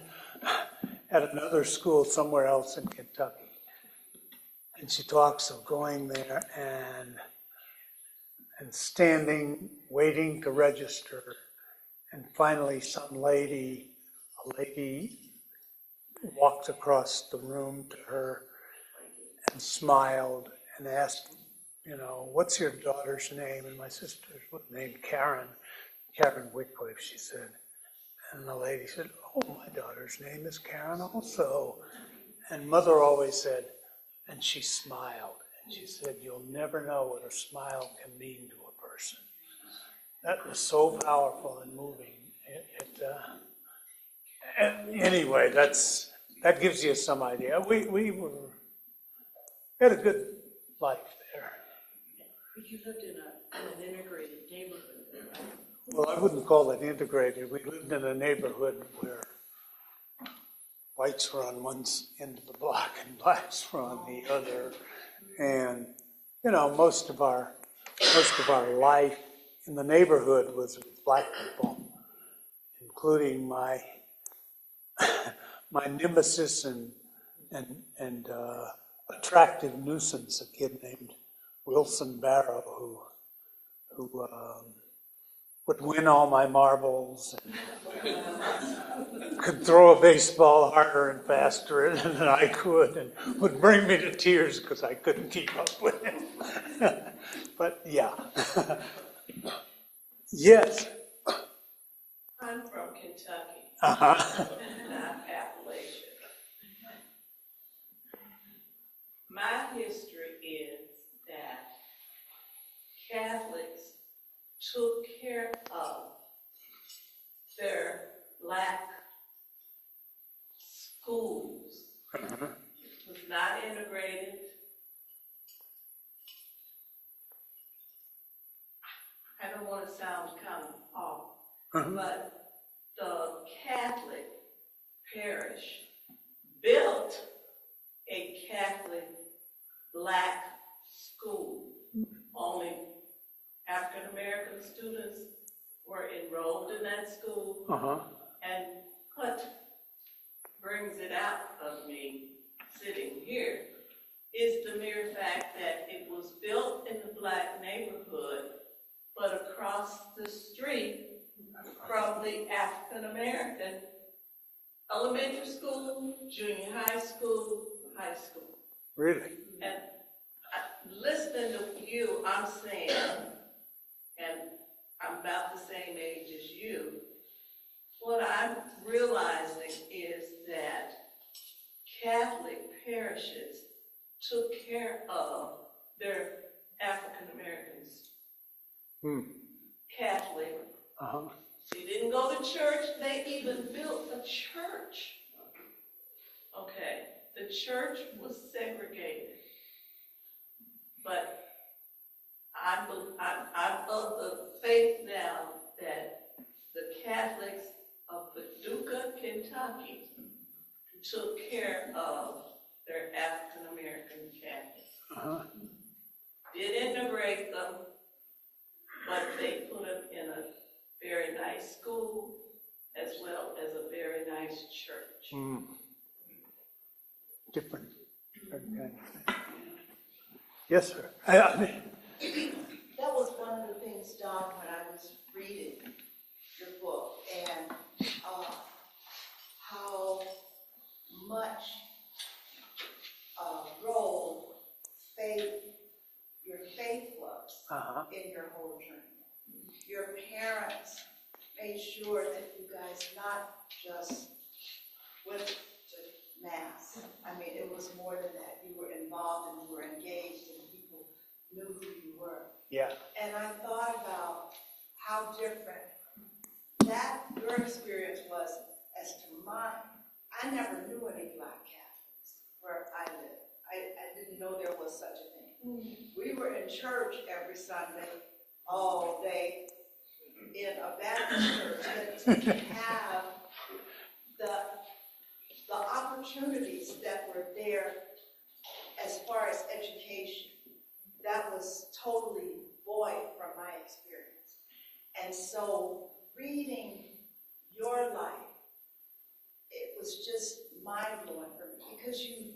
at another school somewhere else in Kentucky. And she talks of going there and standing, waiting to register, and finally a lady walked across the room to her and smiled and asked, what's your daughter's name? And my sister's named Karen Wycliff, she said. And the lady said, oh, my daughter's name is Karen also. And Mother always said, and she smiled, and she said, you'll never know what a smile can mean to a person. That was so powerful and moving. Anyway, that gives you some idea. We had a good life there. But you lived in an integrated neighborhood, right? Well, I wouldn't call it integrated. We lived in a neighborhood where whites were on one end of the block and blacks were on the other. And, you know, most of our life in the neighborhood was with black people, including my nemesis and attractive nuisance, a kid named Wilson Barrow, who would win all my marbles and could throw a baseball harder and faster than I could, and would bring me to tears because I couldn't keep up with him. But yeah. Yes. I'm from Kentucky, Uh-huh. not Appalachia. My history is that Catholics took care of their black schools. Uh-huh. It was not integrated. I don't want to sound kind of off, but the Catholic parish built a Catholic black school. Only African American students were enrolled in that school. Uh-huh. And what brings it out of me sitting here is the mere fact that it was built in the black neighborhood, but across the street from the African American elementary school, junior high school, high school. Really? And listening to you, I'm saying, and I'm about the same age as you, what I'm realizing is that Catholic parishes took care of their African Americans. Catholic. Uh-huh. They didn't go to church, they even built a church. Okay, the church was segregated. But I'm of the faith now that the Catholics of Paducah, Kentucky, took care of their African American Catholics. Uh-huh. Did integrate them, but they put them in a very nice school as well as a very nice church. Different kind of thing. Yes, sir. I mean, That was one of the things, Don, when I was reading your book, and how much role your faith was in your whole journey. Your parents made sure that you guys not just went to Mass. I mean, it was more than that. You were involved and you were engaged and people knew who you were. yeah. And I thought about how different your experience was as to mine. I never knew any black Catholics where I lived. I didn't know there was such a thing. We were in church every Sunday, all day, in a Baptist church, but to have the opportunities that were there as far as education, that was totally void from my experience. And so reading your life, it was just mind-blowing for me, because you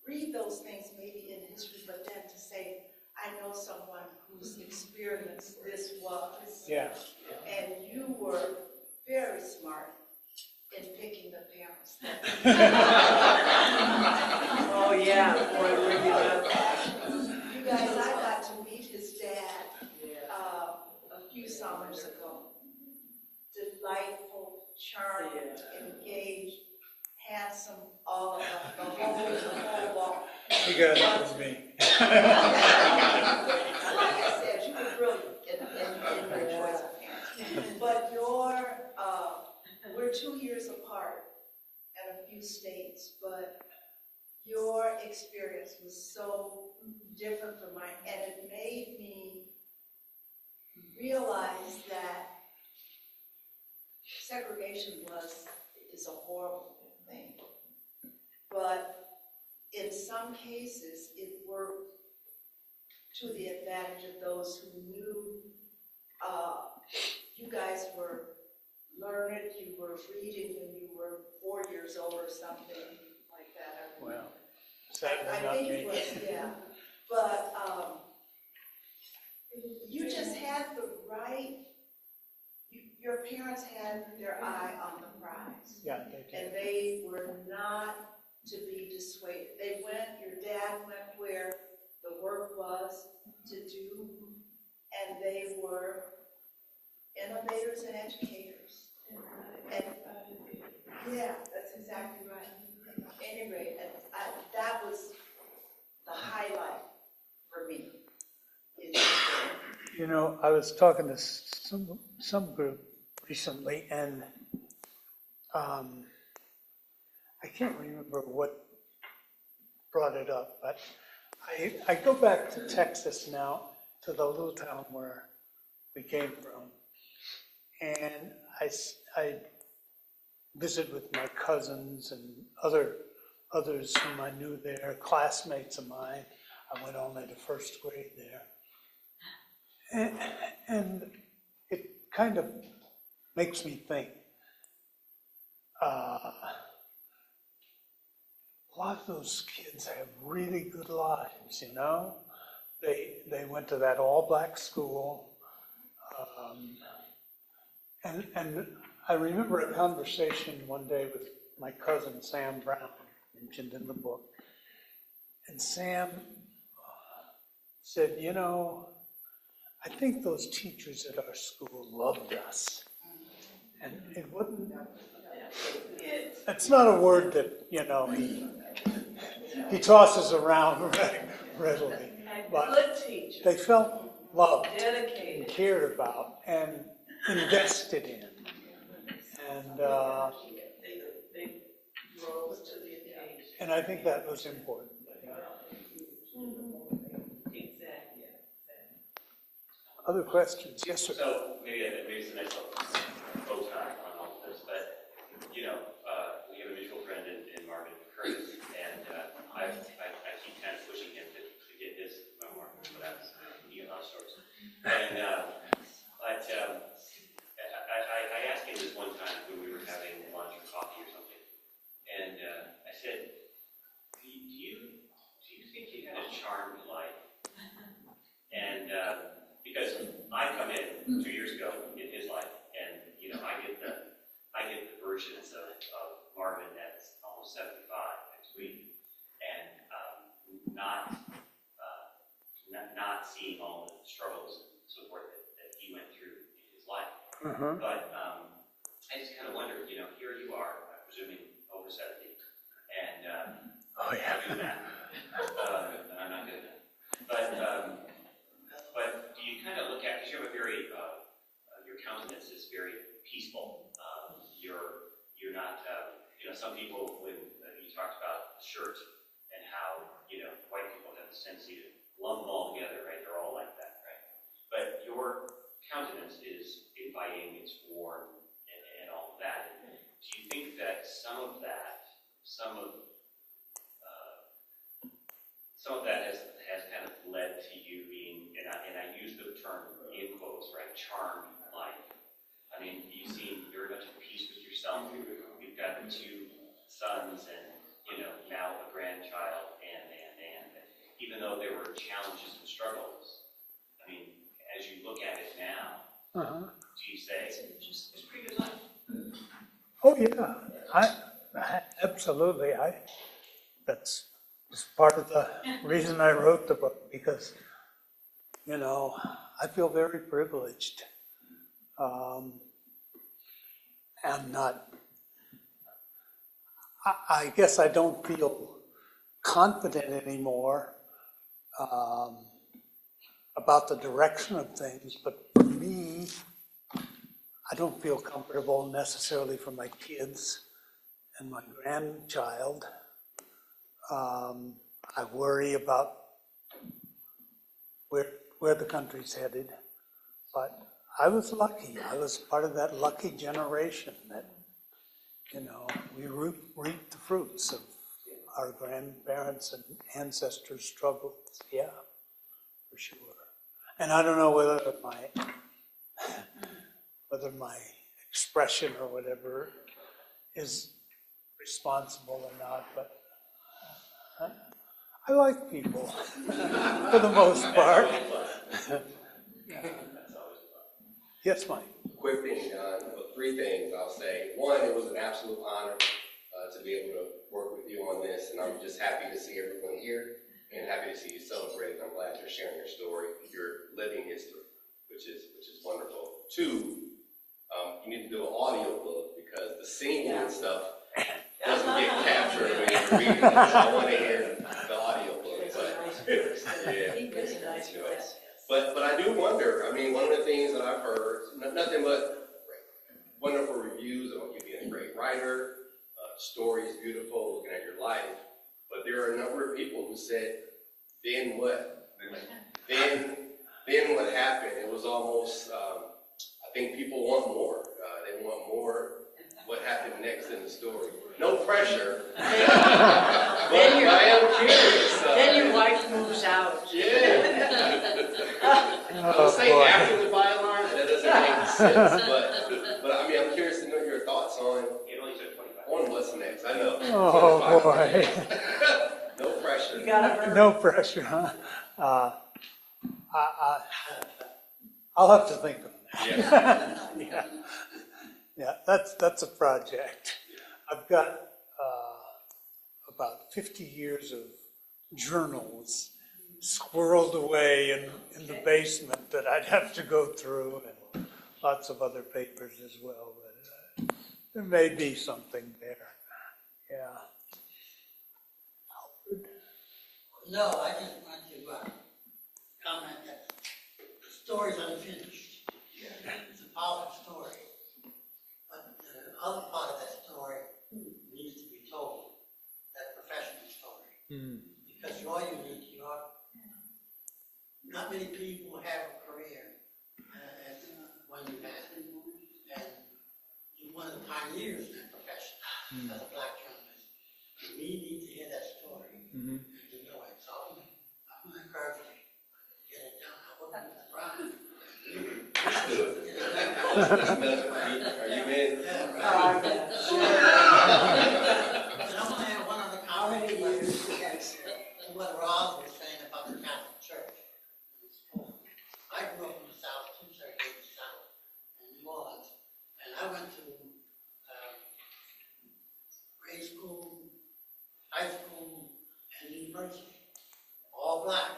read those things maybe in history, but then to say, I know someone whose experience this was. Yeah. And you were very smart in picking the parents. Oh, yeah, boy, bring it up. You guys, I got to meet his dad a few summers ago. Delightful, charming, engaged, handsome, all of the whole walk. You got it with me. Like I said, you were brilliant in your choice of parents. But we're 2 years apart and a few states, but your experience was so different from mine, and it made me realized that segregation is a horrible thing. But in some cases, it worked to the advantage of those who knew you guys were learned, you were reading when you were 4 years old or something like that. Well, sadly I not think me. it was, yeah. But you just had the right, your parents had their eye on the prize. Yeah, they did. And they were not to be dissuaded. They went, your dad went where the work was to do, and they were innovators and educators. And yeah, that's exactly right. At any rate, that was the highlight for me. You know, I was talking to some group recently, and I can't remember what brought it up, but I go back to Texas now, to the little town where we came from, and I visit with my cousins and others whom I knew there, classmates of mine. I went only to first grade there. And it kind of makes me think, a lot of those kids have really good lives, you know? They went to that all-black school, and I remember a conversation one day with my cousin Sam Brown, mentioned in the book, and Sam said, you know, I think those teachers at our school loved us. And it wouldn't, it's not a word that, you know, he tosses around readily. But Good teacher, they felt loved and dedicated. cared about and invested in. And They rose to the occasion. and I think that was important. Exactly. Other questions? Yes, sir. So maybe it's a nice little bow tie on all of this, but you know, we have a mutual friend in Marvin Curtis, and I keep kind of pushing him to get his memoir put out. He got a lot of stories, and but I asked him this one time when we were having lunch or coffee or something, and I said, do you think you had a charmed life? And because I come in 2 years ago in his life, and you know I get the versions of Marvin that's almost 75 next week, and not seeing all the struggles and so forth that he went through in his life. But I just kind of wondered, you know, here you are, I'm presuming over 70, and Oh, yeah. I'm doing that. I'm not doing that. But do you kind of look at, because you have a very, your countenance is very peaceful. You're not, you know, some people, when you talked about the shirt and how, you know, white people have this tendency to lump them all together, right? They're all like that, right? But your countenance is inviting, it's warm, and all of that. Do you think that some of that has kind of led to you being, and I use the term in quotes, right, charmed life? I mean, you seem very much at peace with yourself. You've got 2 sons and, you know, now a grandchild, and even though there were challenges and struggles, I mean, as you look at it now, do you say, it's pretty good life? Oh, yeah. I absolutely. That's part of the reason I wrote the book, because, you know, I feel very privileged. I'm not, I guess I don't feel confident anymore about the direction of things, but for me, I don't feel comfortable necessarily for my kids and my grandchild. I worry about where the country's headed. But I was lucky. I was part of that lucky generation that, we reaped the fruits of our grandparents and ancestors' struggles. Yeah, for sure. And I don't know whether my expression or whatever is responsible or not, but I like people for the most part. Yes, Mike. Quick thing, John, three things I'll say. One, it was an absolute honor to be able to work with you on this, and I'm just happy to see everyone here and happy to see you celebrate. I'm glad you're sharing your story, your living history, which is wonderful. Two, you need to do an audio book because the singing and stuff doesn't get captured when you're reading it. So I want to hear the audio book. But I do wonder, one of the things that I've heard, nothing but wonderful reviews about you being a great writer, story is beautiful, looking at your life, but there are a number of people who said, then what? Then what happened? It was almost, I think people want more. They want more. What happened next in the story? No pressure. but I am curious. Then your wife moves out. Yeah. Don't say after the byline. That doesn't make sense. But I'm curious to know your thoughts on. It only took 25 On what's next. I know. Oh, boy. No pressure. You gotta No pressure, huh? I'll have to think on that. Yeah. Yeah, that's a project. I've got about 50 years of journals squirreled away in the basement that I'd have to go through, and lots of other papers as well. But there may be something there. Yeah. No, I just want to comment that the story's unfinished. It's a powerful story. But the other part of that story needs to be told, that professional story. Because you're unique, not many people have a career as one you had. And you're one of the pioneers in that profession as a black journalist. We need to hear that story. And to know it. So I'm going to encourage you to get it done. I wouldn't try. Are you in? Yeah, right. And I'm going to add one other comment to what Roz was saying about the Catholic Church. I grew up in the South, two segregated South, in New Orleans, and I went to grade school, high school, and university, all black,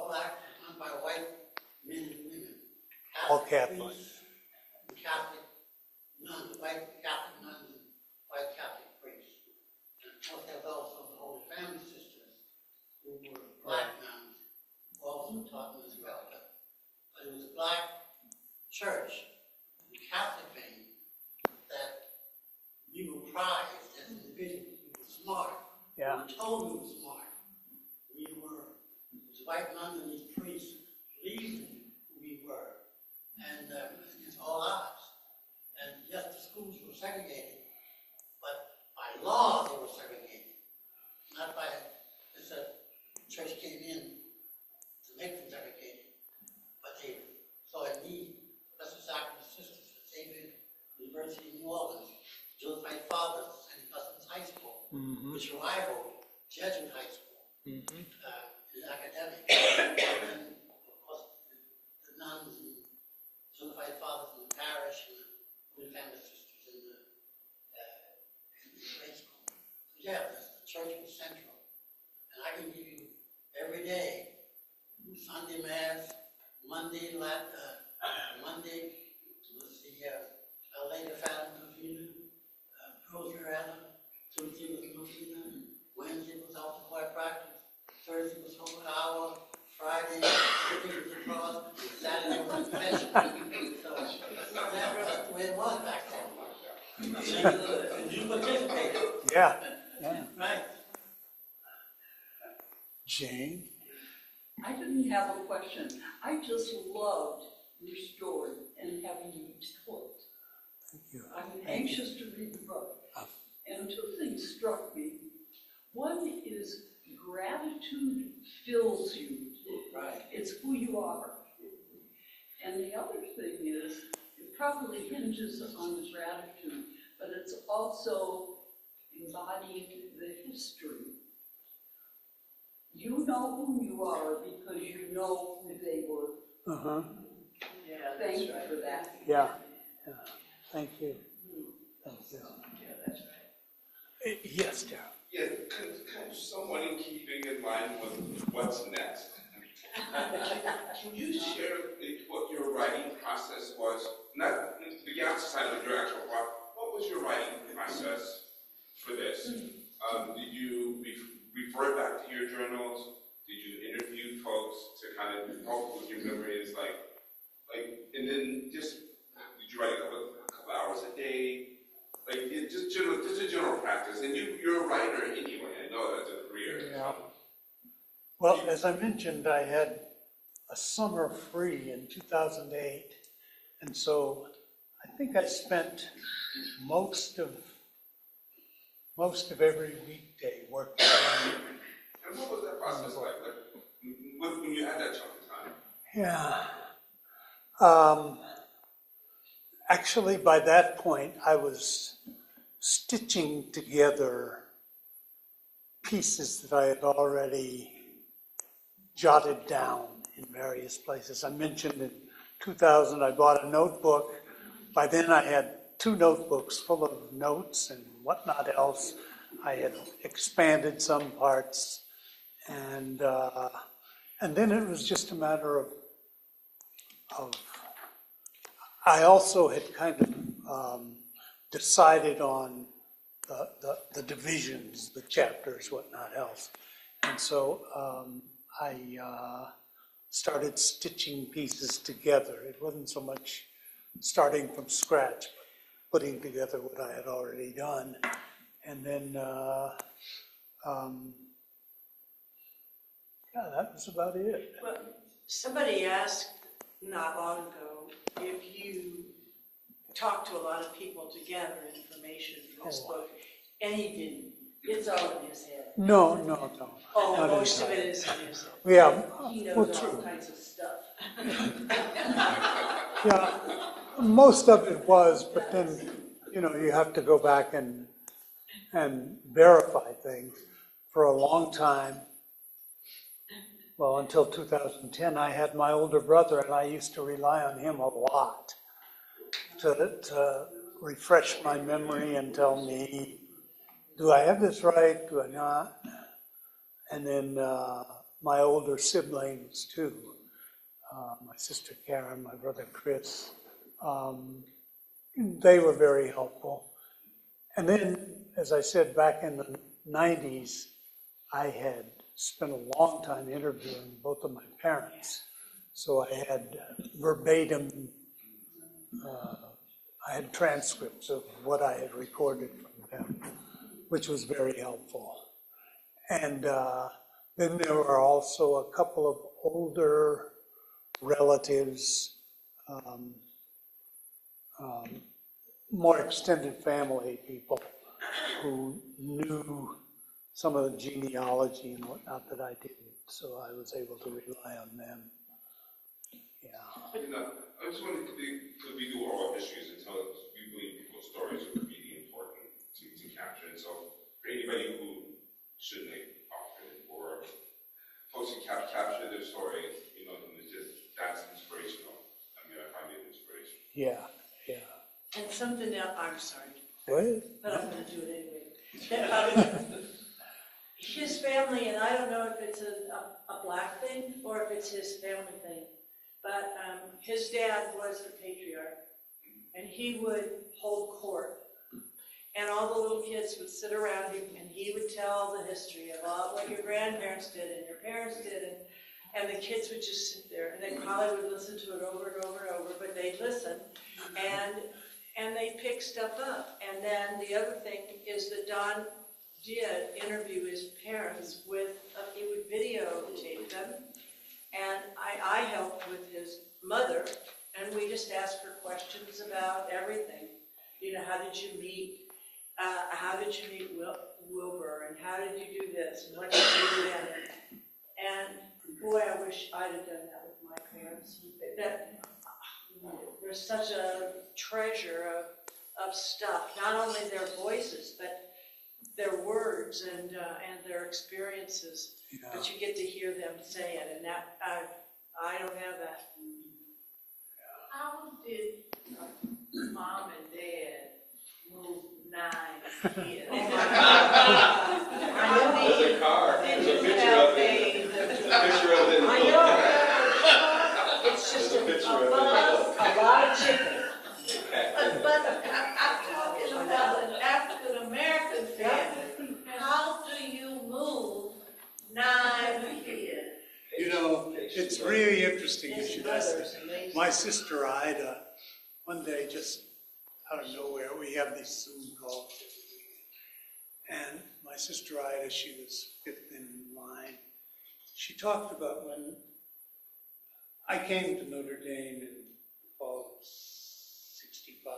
run by white men and women. All Catholic. Priests, Catholic nuns, white Catholic nuns, and white Catholic priests. And of course, there was also the Holy Family sisters, who were black nuns, who also taught them as well. But it was a black church, the Catholic thing, that we were prized as individuals. We were smart. Yeah. We were told we were smart. We were, these white nuns and these priests believed who we were. And against all odds. And yes, the schools were segregated, but by law they were segregated. Not by, as the church came in to make them segregated. But they saw a need. Blessed Sacrament Sisters at Xavier University in New Orleans, Joseph Fathers, St. Augustine's High School, which rivaled Jesuit High School in academics. And of course, the nuns and Joseph Fathers in the parish and the Holy Family Sisters in the grade school. So yeah, the church was central. And I can give you every day, Sunday Mass, Monday was the Our Lady of Fatima Novena, Rosarella, Tuesday was Novena, Wednesday was altar choir practice, Thursday was Holy Hour, Friday, was the cross, Saturday was confession. So that's the way it was back then. And you participated. Yeah. Right. Jane? I didn't have a question. I just loved your story and having you tell it. Thank you. I'm anxious to read the book. And two things struck me. One is gratitude fills you. Right. It's who you are. And the other thing is, it probably hinges on the gratitude, but it's also embodying the history. You know who you are because you know who they were. Uh-huh. Yeah, Thank you for that. Yeah. Yeah. Thank you. Thank you. Yeah, that's right. Yes, Darryl. Yeah, kind of someone in keeping in mind with what's next. Can you share what your writing process was? Not the outside of your actual work. What was your writing process for this? Did you refer back to your journals? Did you interview folks to kind of help with your memories? And then just did you write a couple hours a day? Just a general practice. And you're a writer anyway. I know that's a career. Yeah. Well, as I mentioned, I had a summer free in 2008, and so I think I spent most of every weekday working on it. And what was that process like when you had that chunk of time? Yeah. Actually, by that point, I was stitching together pieces that I had already jotted down in various places. I mentioned in 2000 I bought a notebook. By then I had 2 notebooks full of notes and whatnot else. I had expanded some parts, and then it was just a matter of I also had kind of decided on the divisions, the chapters, whatnot else. And so I started stitching pieces together. It wasn't so much starting from scratch, but putting together what I had already done. And then, yeah, that was about it. Well, somebody asked not long ago if you talked to a lot of people to gather information for this book, and he didn't. It's all in his head. No. Oh, Not most of entirely. it is in his head. Yeah, He well, knows all true. kinds of stuff. Yeah, most of it was, but then, you have to go back and verify things. For a long time, well, until 2010, I had my older brother, and I used to rely on him a lot to refresh my memory and tell me, do I have this right, do I not? And then my older siblings too, my sister Karen, my brother Chris, they were very helpful. And then, as I said, back in the 90s, I had spent a long time interviewing both of my parents. So I had verbatim, I had transcripts of what I had recorded from them, which was very helpful. And then there were also a couple of older relatives, more extended family people who knew some of the genealogy and whatnot that I didn't, so I was able to rely on them. Yeah. I just wanted to because we do oral histories and tell we believe people's stories are really important to capture. And so for anybody who shouldn't have often or folks who capture their story, it's just, that's inspirational. I mean, I find it inspirational. Yeah. And something else, I'm sorry, What? but I'm going to do it anyway. His family, and I don't know if it's a black thing or if it's his family thing, but his dad was the patriarch, and he would hold court. And all the little kids would sit around him, and he would tell the history of all what your grandparents did and your parents did, and the kids would just sit there, and they probably would listen to it over and over and over, but they'd listen, and they'd pick stuff up. And then the other thing is that Don did interview his parents he would videotape them, And I helped with his mother, and we just asked her questions about everything. You know, how did you meet Wilbur, and how did you do this, and what did you do then? And boy, I wish I'd have done that with my parents. There's such a treasure of stuff, not only their voices, but their words and their experiences. Yeah. But you get to hear them say it, and that I don't have that. How did mom and dad move 9 kids? Oh my God. There's a car. There's a picture of it. There's a picture of it. I know. It's just a lot of chicken. But I'm talking about an African-American family. How do you move 9 kids? You know, it's really interesting you should ask that. My sister Ida, one day just out of nowhere, we have these Zoom calls. And my sister Ida, she was 5th in line. She talked about when I came to Notre Dame in the fall of '65,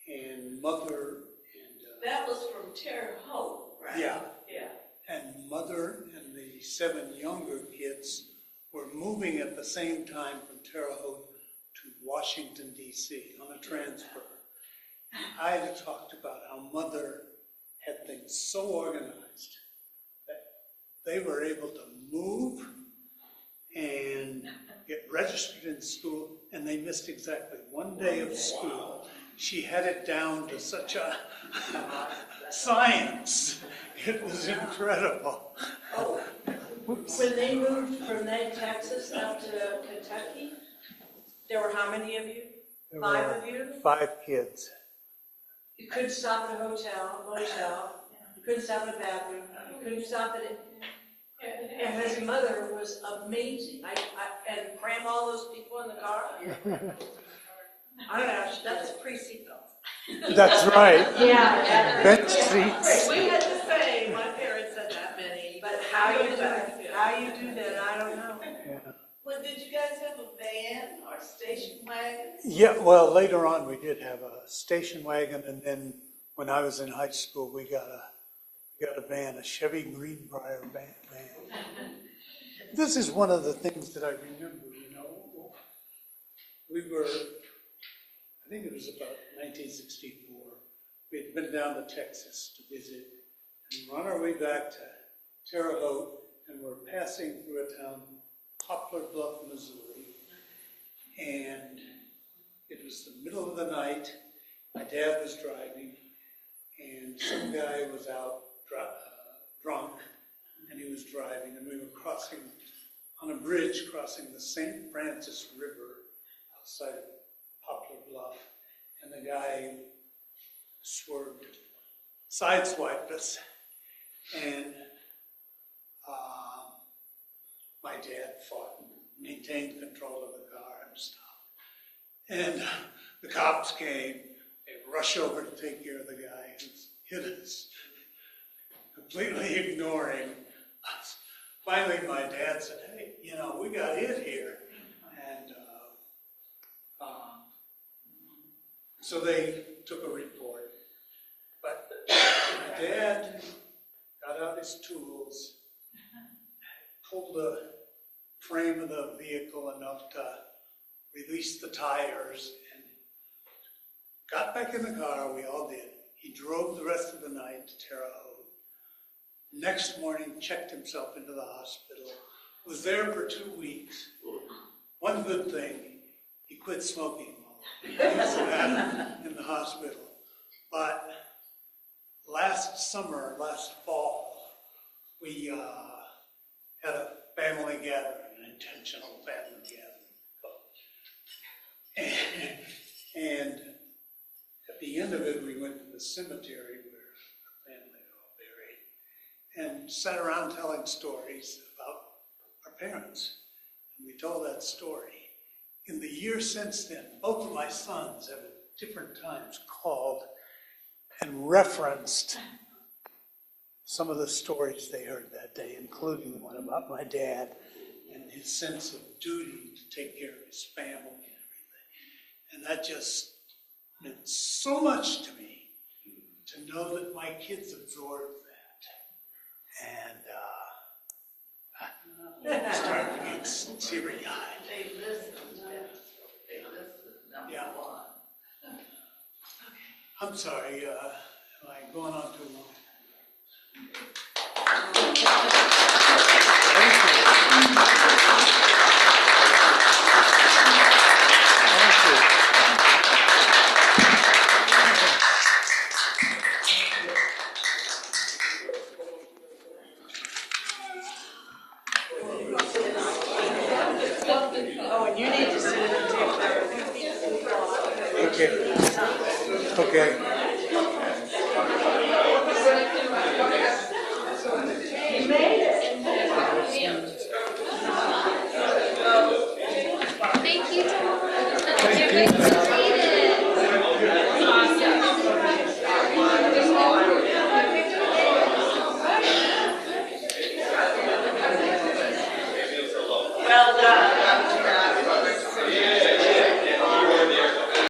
and Mother and... That was from Terre Haute, right? Yeah. Yeah. And Mother and the 7 younger kids were moving at the same time from Terre Haute to Washington, D.C. on a transfer. And Ida talked about how Mother had things so organized that they were able to move and get registered in school, and they missed exactly 1 day of school. She had it down to such a science. It was incredible. Oh, when they moved from Texas out to Kentucky, there were how many of you? There 5 were of you? 5 kids. You couldn't stop at a motel. You couldn't stop at a bathroom. You couldn't stop at it. And his mother was amazing. And cram all those people in the car. I don't know, that's pre-seatbelt. That's right. Yeah. Bench seats. We had the same, my parents said that many, but how you do that, I don't know. Yeah. Well, did you guys have a van or station wagon? Yeah, well, later on we did have a station wagon, and then when I was in high school, we got a van, a Chevy Greenbrier van. This is one of the things that I remember, you know. We were, I think it was about 1964. We had been down to Texas to visit, and we're on our way back to Terre Haute, and we're passing through a town, Poplar Bluff, Missouri, and it was the middle of the night. My dad was driving, and some guy was out drunk, and he was driving, and we were crossing on a bridge, crossing the St. Francis River outside of Poplar Bluff, and the guy swerved, sideswiped us, and my dad fought and maintained control of the car and stopped. And the cops came, they rushed over to take care of the guy who hit us, completely ignoring us. Finally, my dad said, hey, you know, we got hit here. And so they took a report. But my dad got out his tools, pulled the frame of the vehicle enough to release the tires, and got back in the car. We all did. He drove the rest of the night to Terre Haute. Next morning, checked himself into the hospital. Was there for 2 weeks. One good thing, he quit smoking while he was in the hospital. But last fall, we had a family gathering, an intentional family gathering. And at the end of it, we went to the cemetery where our family are all buried, and sat around telling stories about our parents. And we told that story. In the years since then, both of my sons have at different times called and referenced some of the stories they heard that day, including one about my dad. and his sense of duty to take care of his family and everything. And that just meant so much to me, to know that my kids absorbed that. And I'm starting to get teary-eyed. They listen, they listen, number Yeah. one. I'm sorry, am I going on too long? Oh, and you need to sit in the table. Okay. Thank you, Tom. Thank you. Well done.